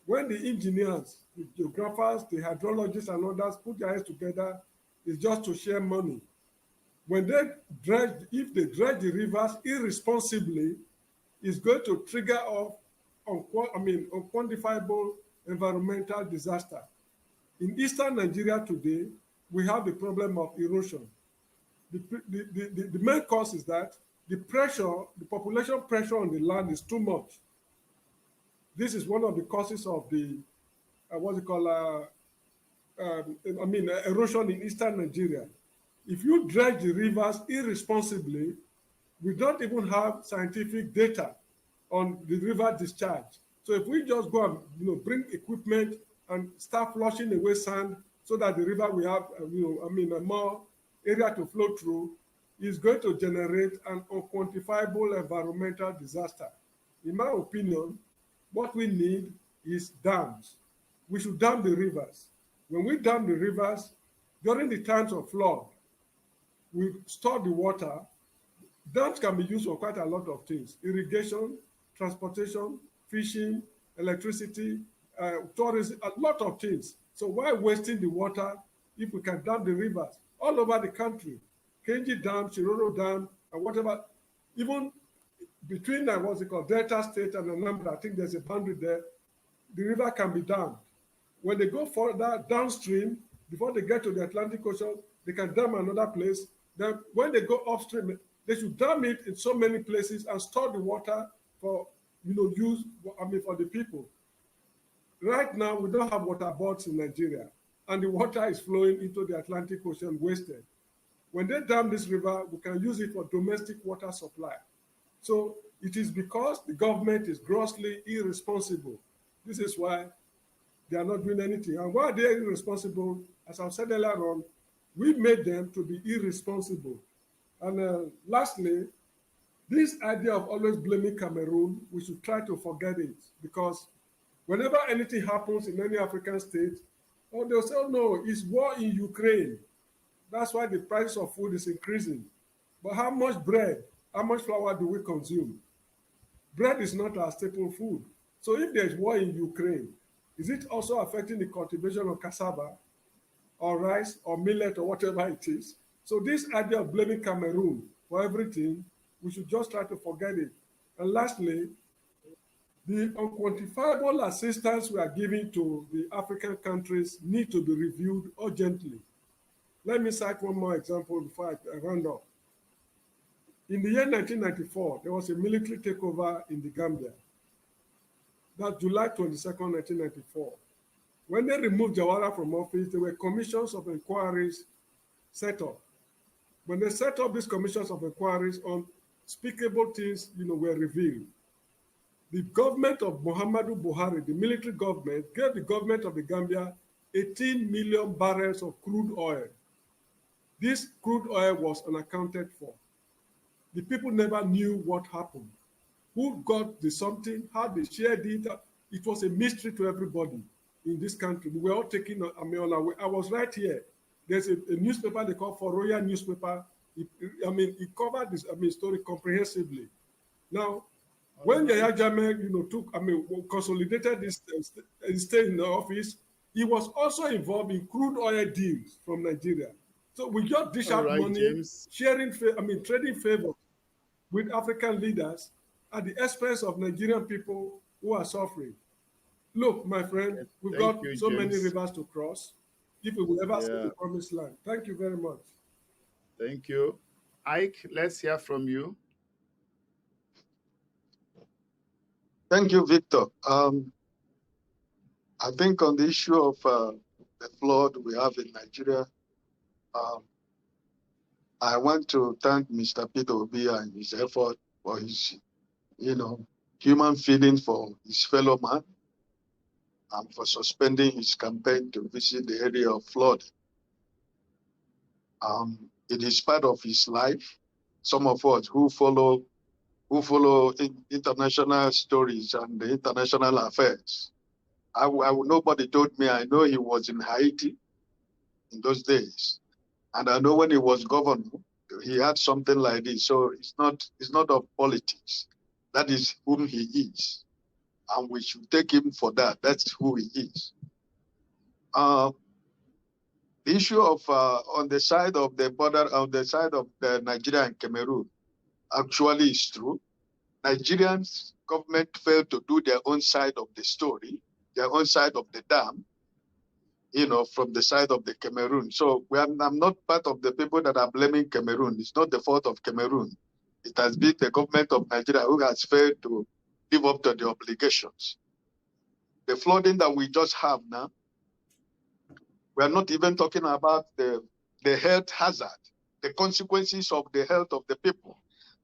When the engineers, the geographers, the hydrologists and others put their heads together, it's just to share money. When they dredge, if they dredge the rivers irresponsibly, it's going to trigger off unquantifiable environmental disaster. In eastern Nigeria today, we have the problem of erosion. The main cause is that the population pressure on the land is too much. This is one of the causes of the erosion in eastern Nigeria. If you dredge the rivers irresponsibly, we don't even have scientific data on the river discharge. So if we just go and bring equipment and start flushing away sand so that the river will have more area to flow through, is going to generate an unquantifiable environmental disaster. In my opinion, what we need is dams. We should dam the rivers. When we dam the rivers, during the times of flood, we store the water. Dams can be used for quite a lot of things: irrigation, transportation, fishing, electricity, tourism, a lot of things. So why wasting the water if we can dam the rivers all over the country? Kenji Dam, Shiroro Dam, and whatever, even between Delta State and Anambra, I think there's a boundary there, the river can be dammed. When they go further downstream, before they get to the Atlantic Ocean, they can dam another place. Then when they go upstream, they should dam it in so many places and store the water for use for the people. Right now, we don't have water boards in Nigeria, and the water is flowing into the Atlantic Ocean wasted. When they dam this river, we can use it for domestic water supply. So it is because the government is grossly irresponsible. This is why they are not doing anything. And why they are irresponsible, as I've said earlier on, we made them to be irresponsible. And lastly, this idea of always blaming Cameroon, we should try to forget it, because whenever anything happens in any African state, they'll say, oh no, it's war in Ukraine. That's why the price of food is increasing. But how much bread, how much flour do we consume? Bread is not our staple food. So if there's war in Ukraine, is it also affecting the cultivation of cassava or rice or millet or whatever it is? So this idea of blaming Cameroon for everything, we should just try to forget it. And lastly, the unquantifiable assistance we are giving to the African countries need to be reviewed urgently. Let me cite one more example before I round up. In the year 1994, there was a military takeover in the Gambia. That's July 22nd, 1994. When they removed Jawara from office, there were commissions of inquiries set up. When they set up these commissions of inquiries, unspeakable things were revealed. The government of Muhammadu Buhari, the military government, gave the government of the Gambia 18 million barrels of crude oil. This crude oil was unaccounted for. The people never knew what happened. Who got the something, how they shared it. It was a mystery to everybody in this country. We were all taking on our way. I was right here. There's a newspaper they call For Royal Newspaper. It covered this story comprehensively. Now, when Yahya Jammeh, consolidated this stay in the office, he was also involved in crude oil deals from Nigeria. So we just dish out money, James. Trading favors with African leaders at the expense of Nigerian people who are suffering. Look, my friend, we've got so many rivers to cross if we will ever see the promised land. Thank you very much. Thank you. Ike, let's hear from you. Thank you, Victor. I think on the issue of the flood we have in Nigeria, I want to thank Mr. Peter Obi and his effort for his, human feeling for his fellow man, and for suspending his campaign to visit the area of flood. It is part of his life. Some of us who follow international stories and the international affairs. Nobody told me. I know he was in Haiti in those days, and I know when he was governor, he had something like this. So it's not of politics. That is whom he is, and we should take him for that. That's who he is. The issue of on the side of the border, on the side of the Nigeria and Cameroon, actually is true. Nigerians government failed to do their own side of the story, their own side of the dam, from the side of the Cameroon. So I'm not part of the people that are blaming Cameroon. It's not the fault of Cameroon. It has been the government of Nigeria who has failed to live up to the obligations. The flooding that we just have now, we are not even talking about the health hazard, the consequences of the health of the people,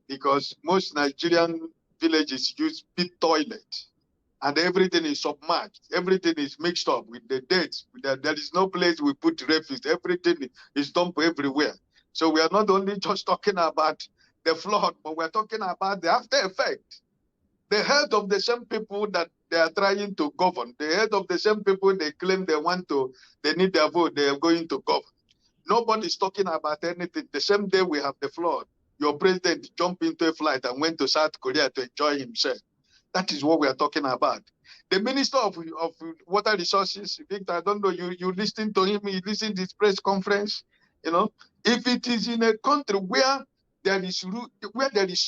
because most Nigerian villages use pit toilet, and everything is submerged. Everything is mixed up with the dates. There is no place we put refuse. Everything is dumped everywhere. So we are not only just talking about the flood, but we're talking about the after effect, the health of the same people that they are trying to govern, the health of the same people they claim they need their vote, they are going to govern. Nobody's talking about anything. The same day we have the flood, your president jumped into a flight and went to South Korea to enjoy himself. That is what we are talking about. The Minister of Water Resources, Victor, I don't know, you listen to him, you listen to his press conference, if it is in a country where there is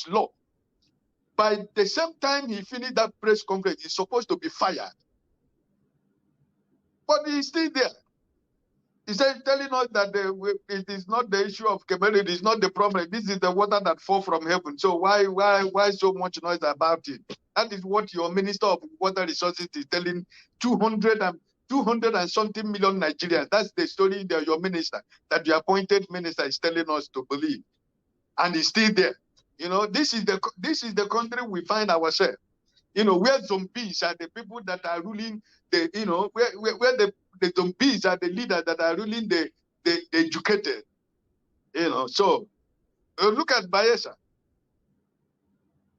law, by the same time he finished that press conference, he's supposed to be fired. But he's still there. He said, telling us that it is not the issue of Cameroon, it is not the problem. This is the water that falls from heaven. So why so much noise about it? That is what your Minister of Water Resources is telling 200 and something million Nigerians. That's the story that your minister, that your appointed minister is telling us to believe. And he's still there. This is the country we find ourselves. Where zombies are the people that are ruling where the zombies are the leaders that are ruling the educated. So look at Bayelsa.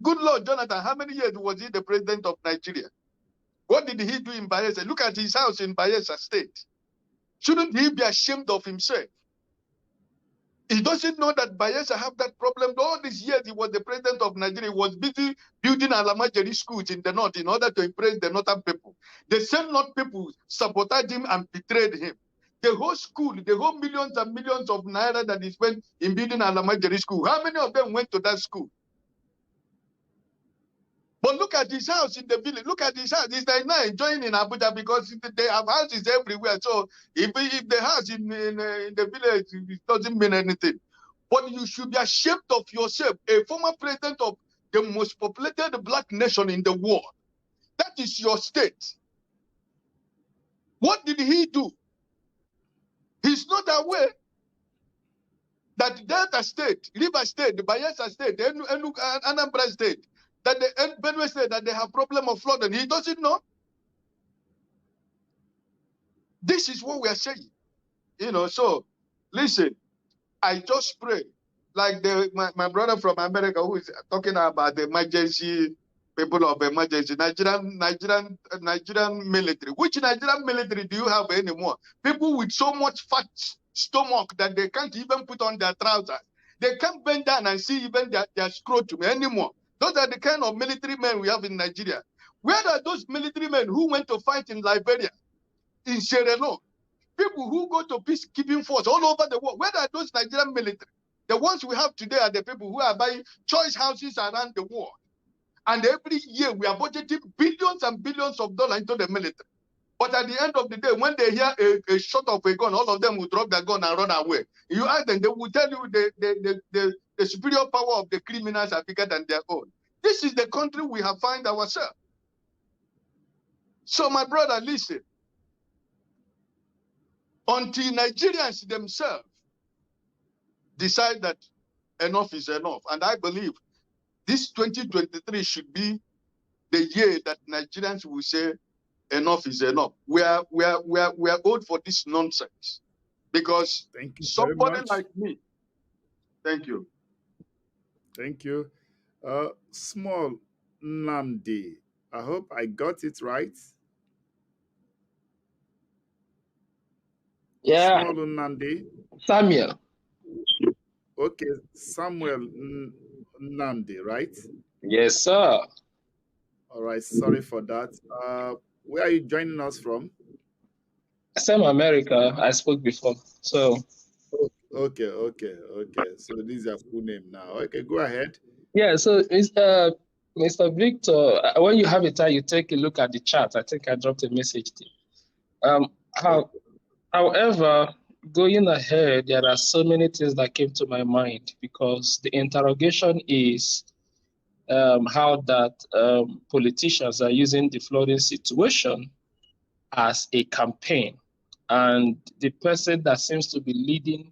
Good Lord, Jonathan, how many years was he the president of Nigeria? What did he do in Bayelsa? Look at his house in Bayelsa State. Shouldn't he be ashamed of himself? He doesn't know that Bayelsa have that problem. All these years he was the president of Nigeria. He was busy building Alamajeri schools in the north in order to impress the northern people. The same north people sabotaged him and betrayed him. The whole school, the whole millions and millions of naira that he spent in building Alamajeri school, how many of them went to that school? But look at his house in the village. Look at his house. He's like now enjoying in Abuja because they have houses everywhere. So if the house in the village, it doesn't mean anything. But you should be ashamed of yourself, a former president of the most populated black nation in the world. That is your state. What did he do? He's not aware that Delta State, River State, the Bayelsa State, the Anambra State, that the Benue State, that they have problem of flooding. He doesn't know. This is what we are saying. So listen, I just pray, like my brother from America who is talking about the emergency, people of emergency, Nigerian military. Which Nigerian military do you have anymore? People with so much fat stomach that they can't even put on their trousers. They can't bend down and see even their scrotum anymore. Those are the kind of military men we have in Nigeria. Where are those military men who went to fight in Liberia, in Sierra Leone? People who go to peacekeeping force all over the world. Where are those Nigerian military? The ones we have today are the people who are buying choice houses around the world. And every year we are budgeting billions and billions of dollars into the military. But at the end of the day, when they hear a shot of a gun, all of them will drop their gun and run away. You ask them, they will tell you the superior power of the criminals are bigger than their own. This is the country we have found ourselves. So my brother, listen. Until Nigerians themselves decide that enough is enough. And I believe this 2023 should be the year that Nigerians will say enough is enough. We are old for this nonsense. Because somebody like me, Thank you. Thank you. Small Namdi. I hope I got it right. Yeah, Small Namdi. Samuel. Okay, Samuel Namdi, right? Yes, sir. All right, sorry for that. Where are you joining us from? Same America. I spoke before. So Okay. So this is a full name now. Okay, go ahead. yeah. So Mr. Victor, when you have a time, you take a look at the chat. I think I dropped a message there. Okay. However, going ahead, there are so many things that came to my mind because the interrogation is how that politicians are using the flooding situation as a campaign, and the person that seems to be leading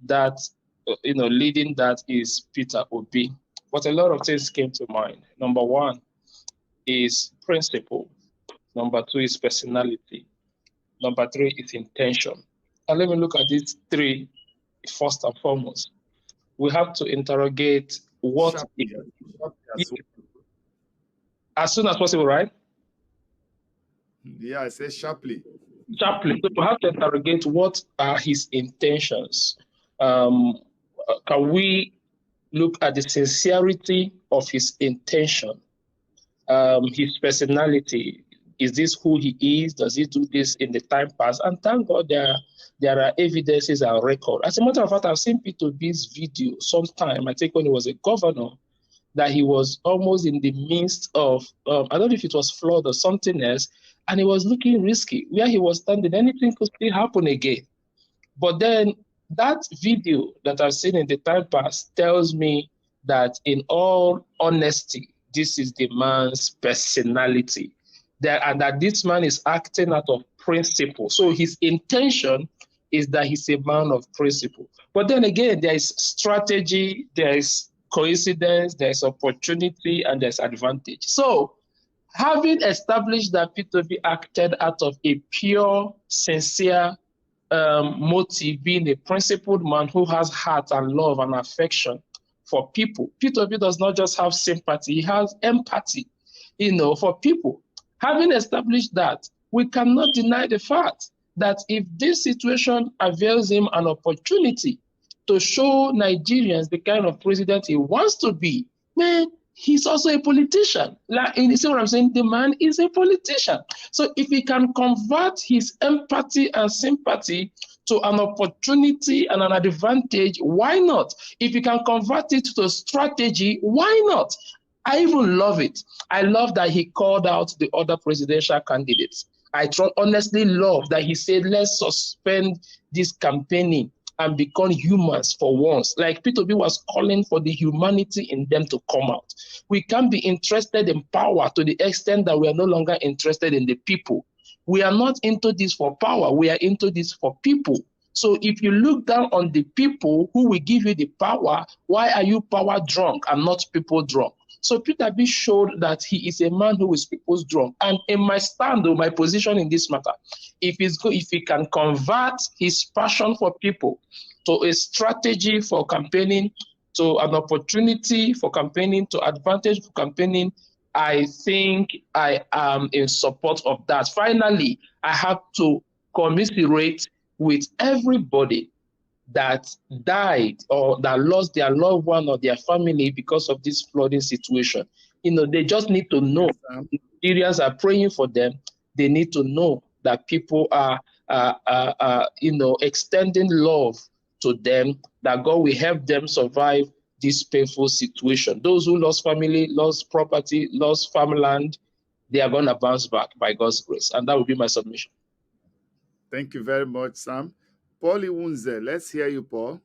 that, leading that is Peter Obi. But a lot of things came to mind. Number one is principle. Number two is personality. Number three is intention. And let me look at these three first and foremost. We have to interrogate what Sharply as well. as soon as possible, right? Yeah, I say sharply. Sharply. So we have to interrogate what are his intentions. Can we look at the sincerity of his intention, his personality? Is this who he is? Does he do this in the time past? And thank God there are evidences and record. As a matter of fact, I've seen P2B's video sometime, I think when he was a governor, that he was almost in the midst of, I don't know if it was flood or something else, and he was looking risky. Where he was standing, anything could still happen again. But then that video that I've seen in the time past tells me that in all honesty, this is the man's personality. And that this man is acting out of principle. So his intention is that he's a man of principle. But then again, there is strategy, there is coincidence, there's opportunity, and there's advantage. So having established that P2B acted out of a pure, sincere motive, being a principled man who has heart and love and affection for people. P2B does not just have sympathy, he has empathy, for people. Having established that, we cannot deny the fact that if this situation avails him an opportunity to show Nigerians the kind of president he wants to be, man, he's also a politician. Like, you see what I'm saying? The man is a politician. So if he can convert his empathy and sympathy to an opportunity and an advantage, why not? If he can convert it to strategy, why not? I even love it. I love that he called out the other presidential candidates. I honestly love that he said, let's suspend this campaigning and become humans for once. Like P2B was calling for the humanity in them to come out. We can't be interested in power to the extent that we are no longer interested in the people. We are not into this for power. We are into this for people. So if you look down on the people who will give you the power, why are you power drunk and not people drunk? So Peter B showed that he is a man who is people's drunk. And in my stand, or my position in this matter, if he can convert his passion for people to a strategy for campaigning, to an opportunity for campaigning, to advantage for campaigning, I think I am in support of that. Finally, I have to commiserate with everybody that died or that lost their loved one or their family because of this flooding situation. They just need to know. Nigerians are praying for them. They need to know that people are extending love to them, that God will help them survive this painful situation. Those who lost family, lost property, lost farmland, they are going to bounce back by God's grace. And that will be my submission. Thank you very much, Sam. Paul Iwunze, let's hear you, Paul.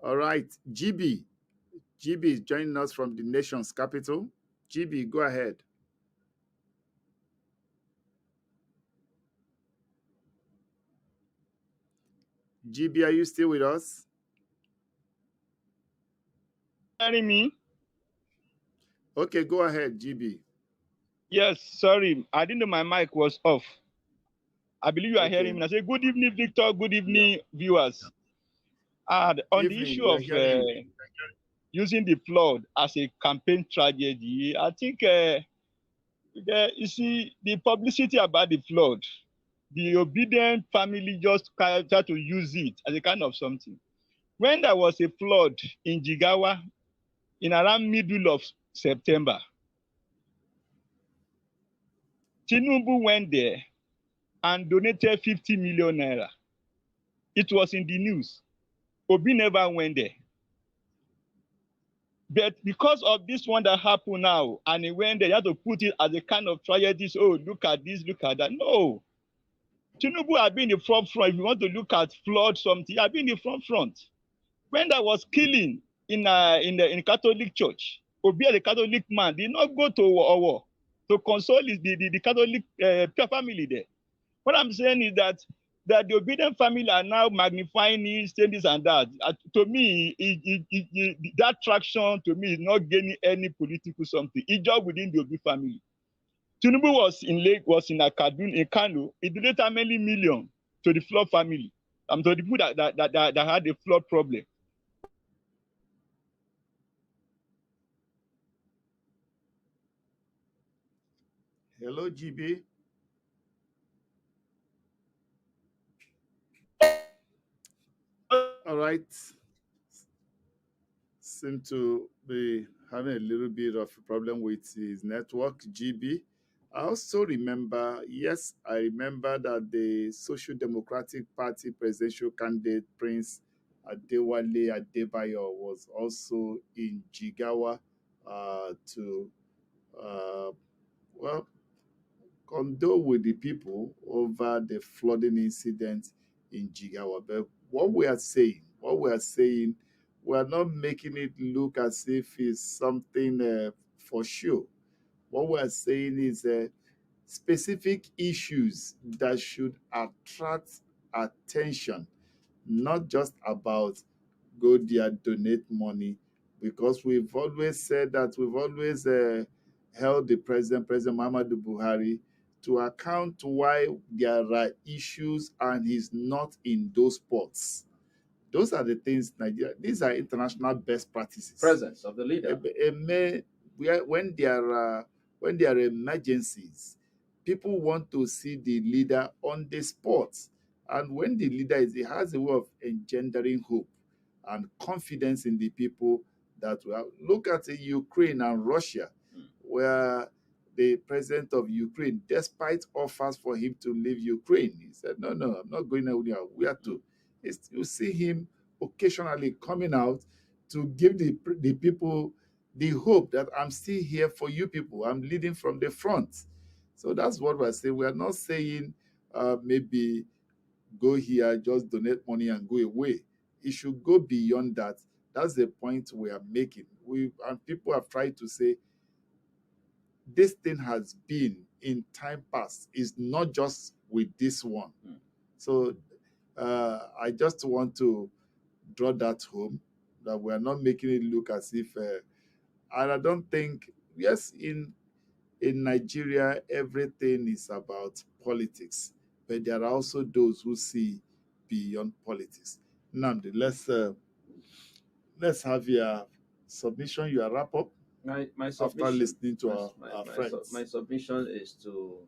All right, GB. GB is joining us from the nation's capital. GB, go ahead. GB, are you still with us? Hearing me? Okay, go ahead, GB. Yes, sorry. I didn't know my mic was off. I believe you are hearing me. I say, good evening, Victor. Good evening, viewers. And on the Evening, issue we are of hearing you. using the flood as a campaign tragedy, I think you see the publicity about the flood, the obedient family just try to use it as a kind of something. When there was a flood in Jigawa in around middle of September, Tinubu went there and donated 50 million naira. It was in the news. Obi never went there. But because of this one that happened now, and he went there, you have to put it as a kind of tragedy. Oh, look at this, look at that. No. Tinubu had been in the front. If you want to look at flood something, he had been in the front. When there was killing in the Catholic Church, Obi, the Catholic man, did not go to war to console the Catholic family there. What I'm saying is that the obedient family are now magnifying it, saying this and that. To me, that traction to me is not gaining any political something. It's just within the Obi family. Tinubu was in Kaduna, in Kano. He donated many million to the flood family. To the people that had a flood problem. Hello, GB. All right. Seem to be having a little bit of a problem with his network, GB. I also remember, yes, I remember that the Social Democratic Party presidential candidate Prince Adewale Adebayo was also in Jigawa to, well, condole with the people over the flooding incident in Jigawa. But what we are saying, we are not making it look as if it's something for sure. What we are saying is specific issues that should attract attention, not just about go there, donate money, because we've always said that we've always held the President Muhammadu Buhari to account why there are issues and he's not in those spots. Those are the things Nigeria. These are international best practices. Presence of the leader. When there are emergencies, people want to see the leader on the spot, and when the leader is, he has a way of engendering hope and confidence in the people that will look at Ukraine and Russia, where the president of Ukraine, despite offers for him to leave Ukraine, he said, "No, I'm not going anywhere. We are to." You see him occasionally coming out to give the people the hope that I'm still here for you people. I'm leading from the front. So that's what we're saying. We are not saying maybe go here, just donate money and go away. It should go beyond that. That's the point we are making. And people have tried to say this thing has been in time past. It's not just with this one. So I just want to draw that home, that we are not making it look as if, and I don't think, yes, in Nigeria, everything is about politics, but there are also those who see beyond politics. Namdi, let's have your submission, your wrap up. My submission, after listening to our friends. My submission is to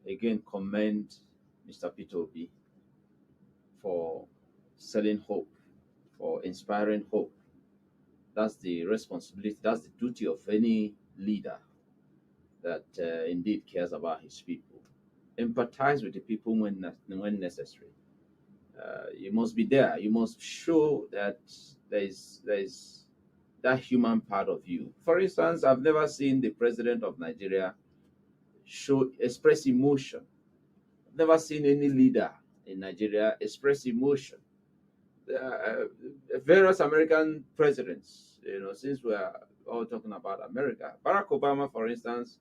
again commend Mr. Peter Obi for selling hope, for inspiring hope. That's the responsibility, that's the duty of any leader that indeed cares about his people. Empathize with the people when necessary. You must be there. You must show that there is that human part of you. For instance, I've never seen the president of Nigeria express emotion. I've never seen any leader in Nigeria express emotion. Various American presidents, since we are all talking about America, Barack Obama, for instance,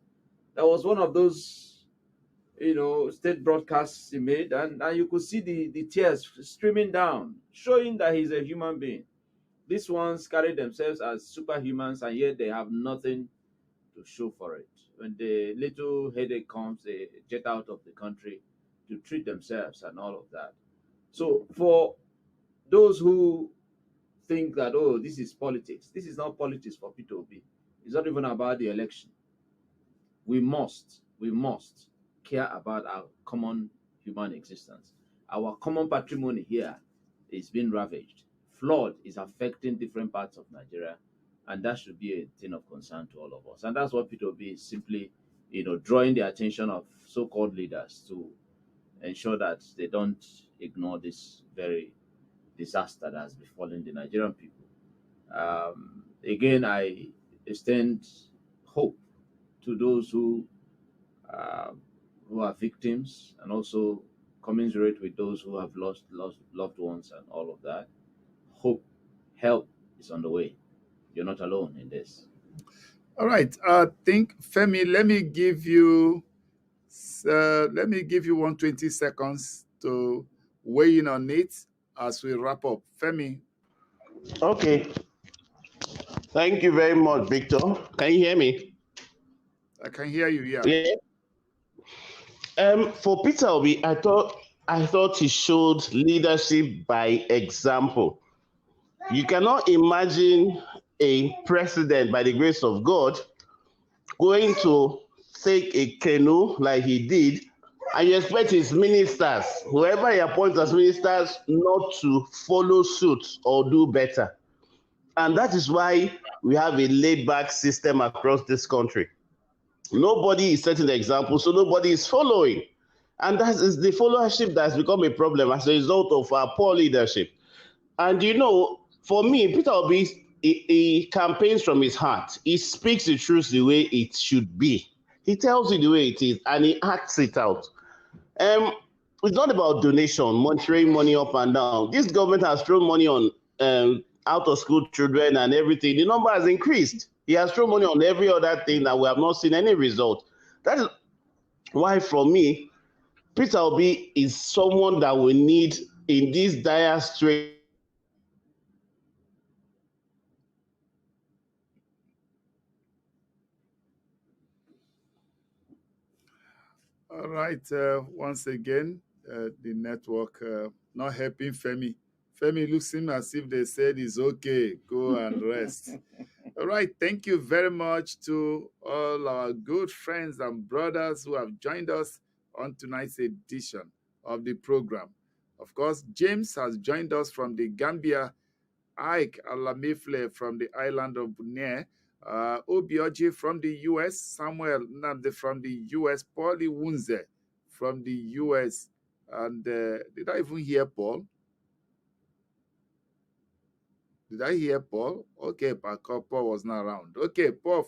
that was one of those, state broadcasts he made, and you could see the tears streaming down, showing that he's a human being. These ones carry themselves as superhumans, and yet they have nothing to show for it. When the little headache comes, they jet out of the country to treat themselves and all of that. So for those who think that, oh, this is politics. This is not politics for P2B. It's not even about the election. We must care about our common human existence. Our common patrimony here is being ravaged. Flood is affecting different parts of Nigeria, and that should be a thing of concern to all of us. And that's what P2B is simply, drawing the attention of so-called leaders to ensure that they don't ignore this very disaster that has befallen the Nigerian people. Again, I extend hope to those uh, who are victims, and also commiserate with those who have lost loved ones and all of that. Hope, help is on the way. You're not alone in this. All right. Think Femi, let me give you 120 seconds to weigh in on it as we wrap up. Femi. Okay. Thank you very much, Victor. Can you hear me? I can hear you, yeah. Yeah. For Peter Obi, I thought he showed leadership by example. You cannot imagine a president, by the grace of God, going to take a canoe like he did, and you expect his ministers, whoever he appoints as ministers, not to follow suit or do better. And that is why we have a laid-back system across this country. Nobody is setting the example, so nobody is following. And that is the followership that has become a problem as a result of our poor leadership. And for me, Peter Obi, he campaigns from his heart. He speaks the truth the way it should be. He tells you the way it is, and he acts it out. It's not about donation, monitoring money up and down. This government has thrown money on out-of-school children and everything. The number has increased. He has thrown money on every other thing that we have not seen any result. That is why, for me, Peter Obi is someone that we need in this dire strait. All right. Once again, the network not helping Femi. Femi looks him as if they said it's okay. Go and rest. All right. Thank you very much to all our good friends and brothers who have joined us on tonight's edition of the program. Of course, James has joined us from the Gambia, Ike Alamifle from the island of Bonaire, Obioji from the US, Samuel Namde from the US, Paulie Wunze from the US. And did I even hear Paul? Did I hear Paul? Okay, Paul was not around. Okay, Paul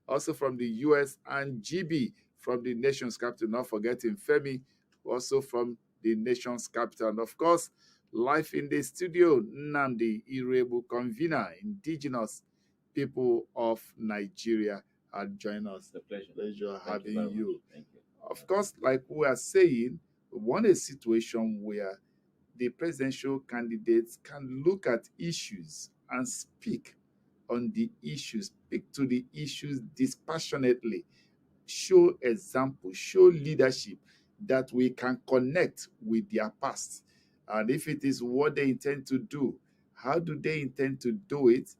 also from the US, and GB from the nation's capital. Not forgetting Femi, also from the nation's capital. And of course, live in the studio, Nnamdi Irebu, convener, indigenous people of Nigeria, are joining us. It's a pleasure. Pleasure having you. you. Thank you. Of course, like we are saying, we want a situation where the presidential candidates can look at issues and speak on the issues, speak to the issues dispassionately, show example, show leadership that we can connect with their past. And if it is what they intend to do, how do they intend to do it?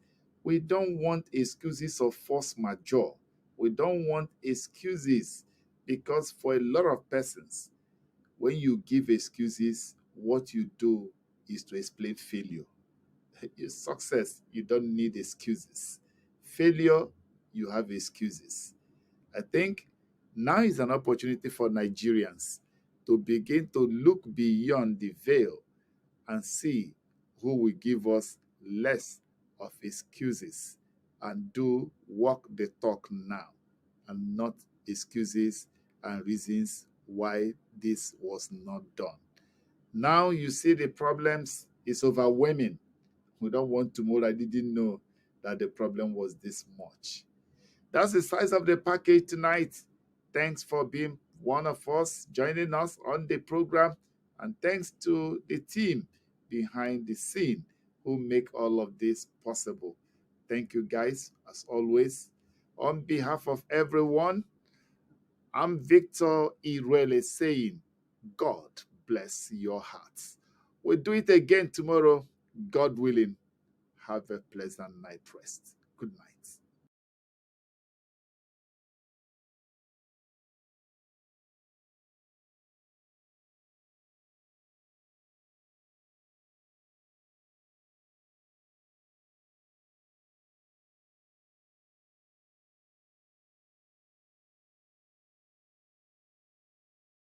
We don't want excuses of force majeure. We don't want excuses, because for a lot of persons, when you give excuses, what you do is to explain failure. Your success, you don't need excuses. Failure, you have excuses. I think now is an opportunity for Nigerians to begin to look beyond the veil and see who will give us less of excuses and do walk the talk now, and not excuses and reasons why this was not done. Now you see the problems is overwhelming. We don't want tomorrow. I didn't know that the problem was this much. That's the size of the package tonight. Thanks for being one of us, joining us on the program. And thanks to the team behind the scene who make all of this possible. Thank you, guys, as always. On behalf of everyone, I'm Victor Irele saying, God bless your hearts. We'll do it again tomorrow, God willing. Have a pleasant night rest. Good night.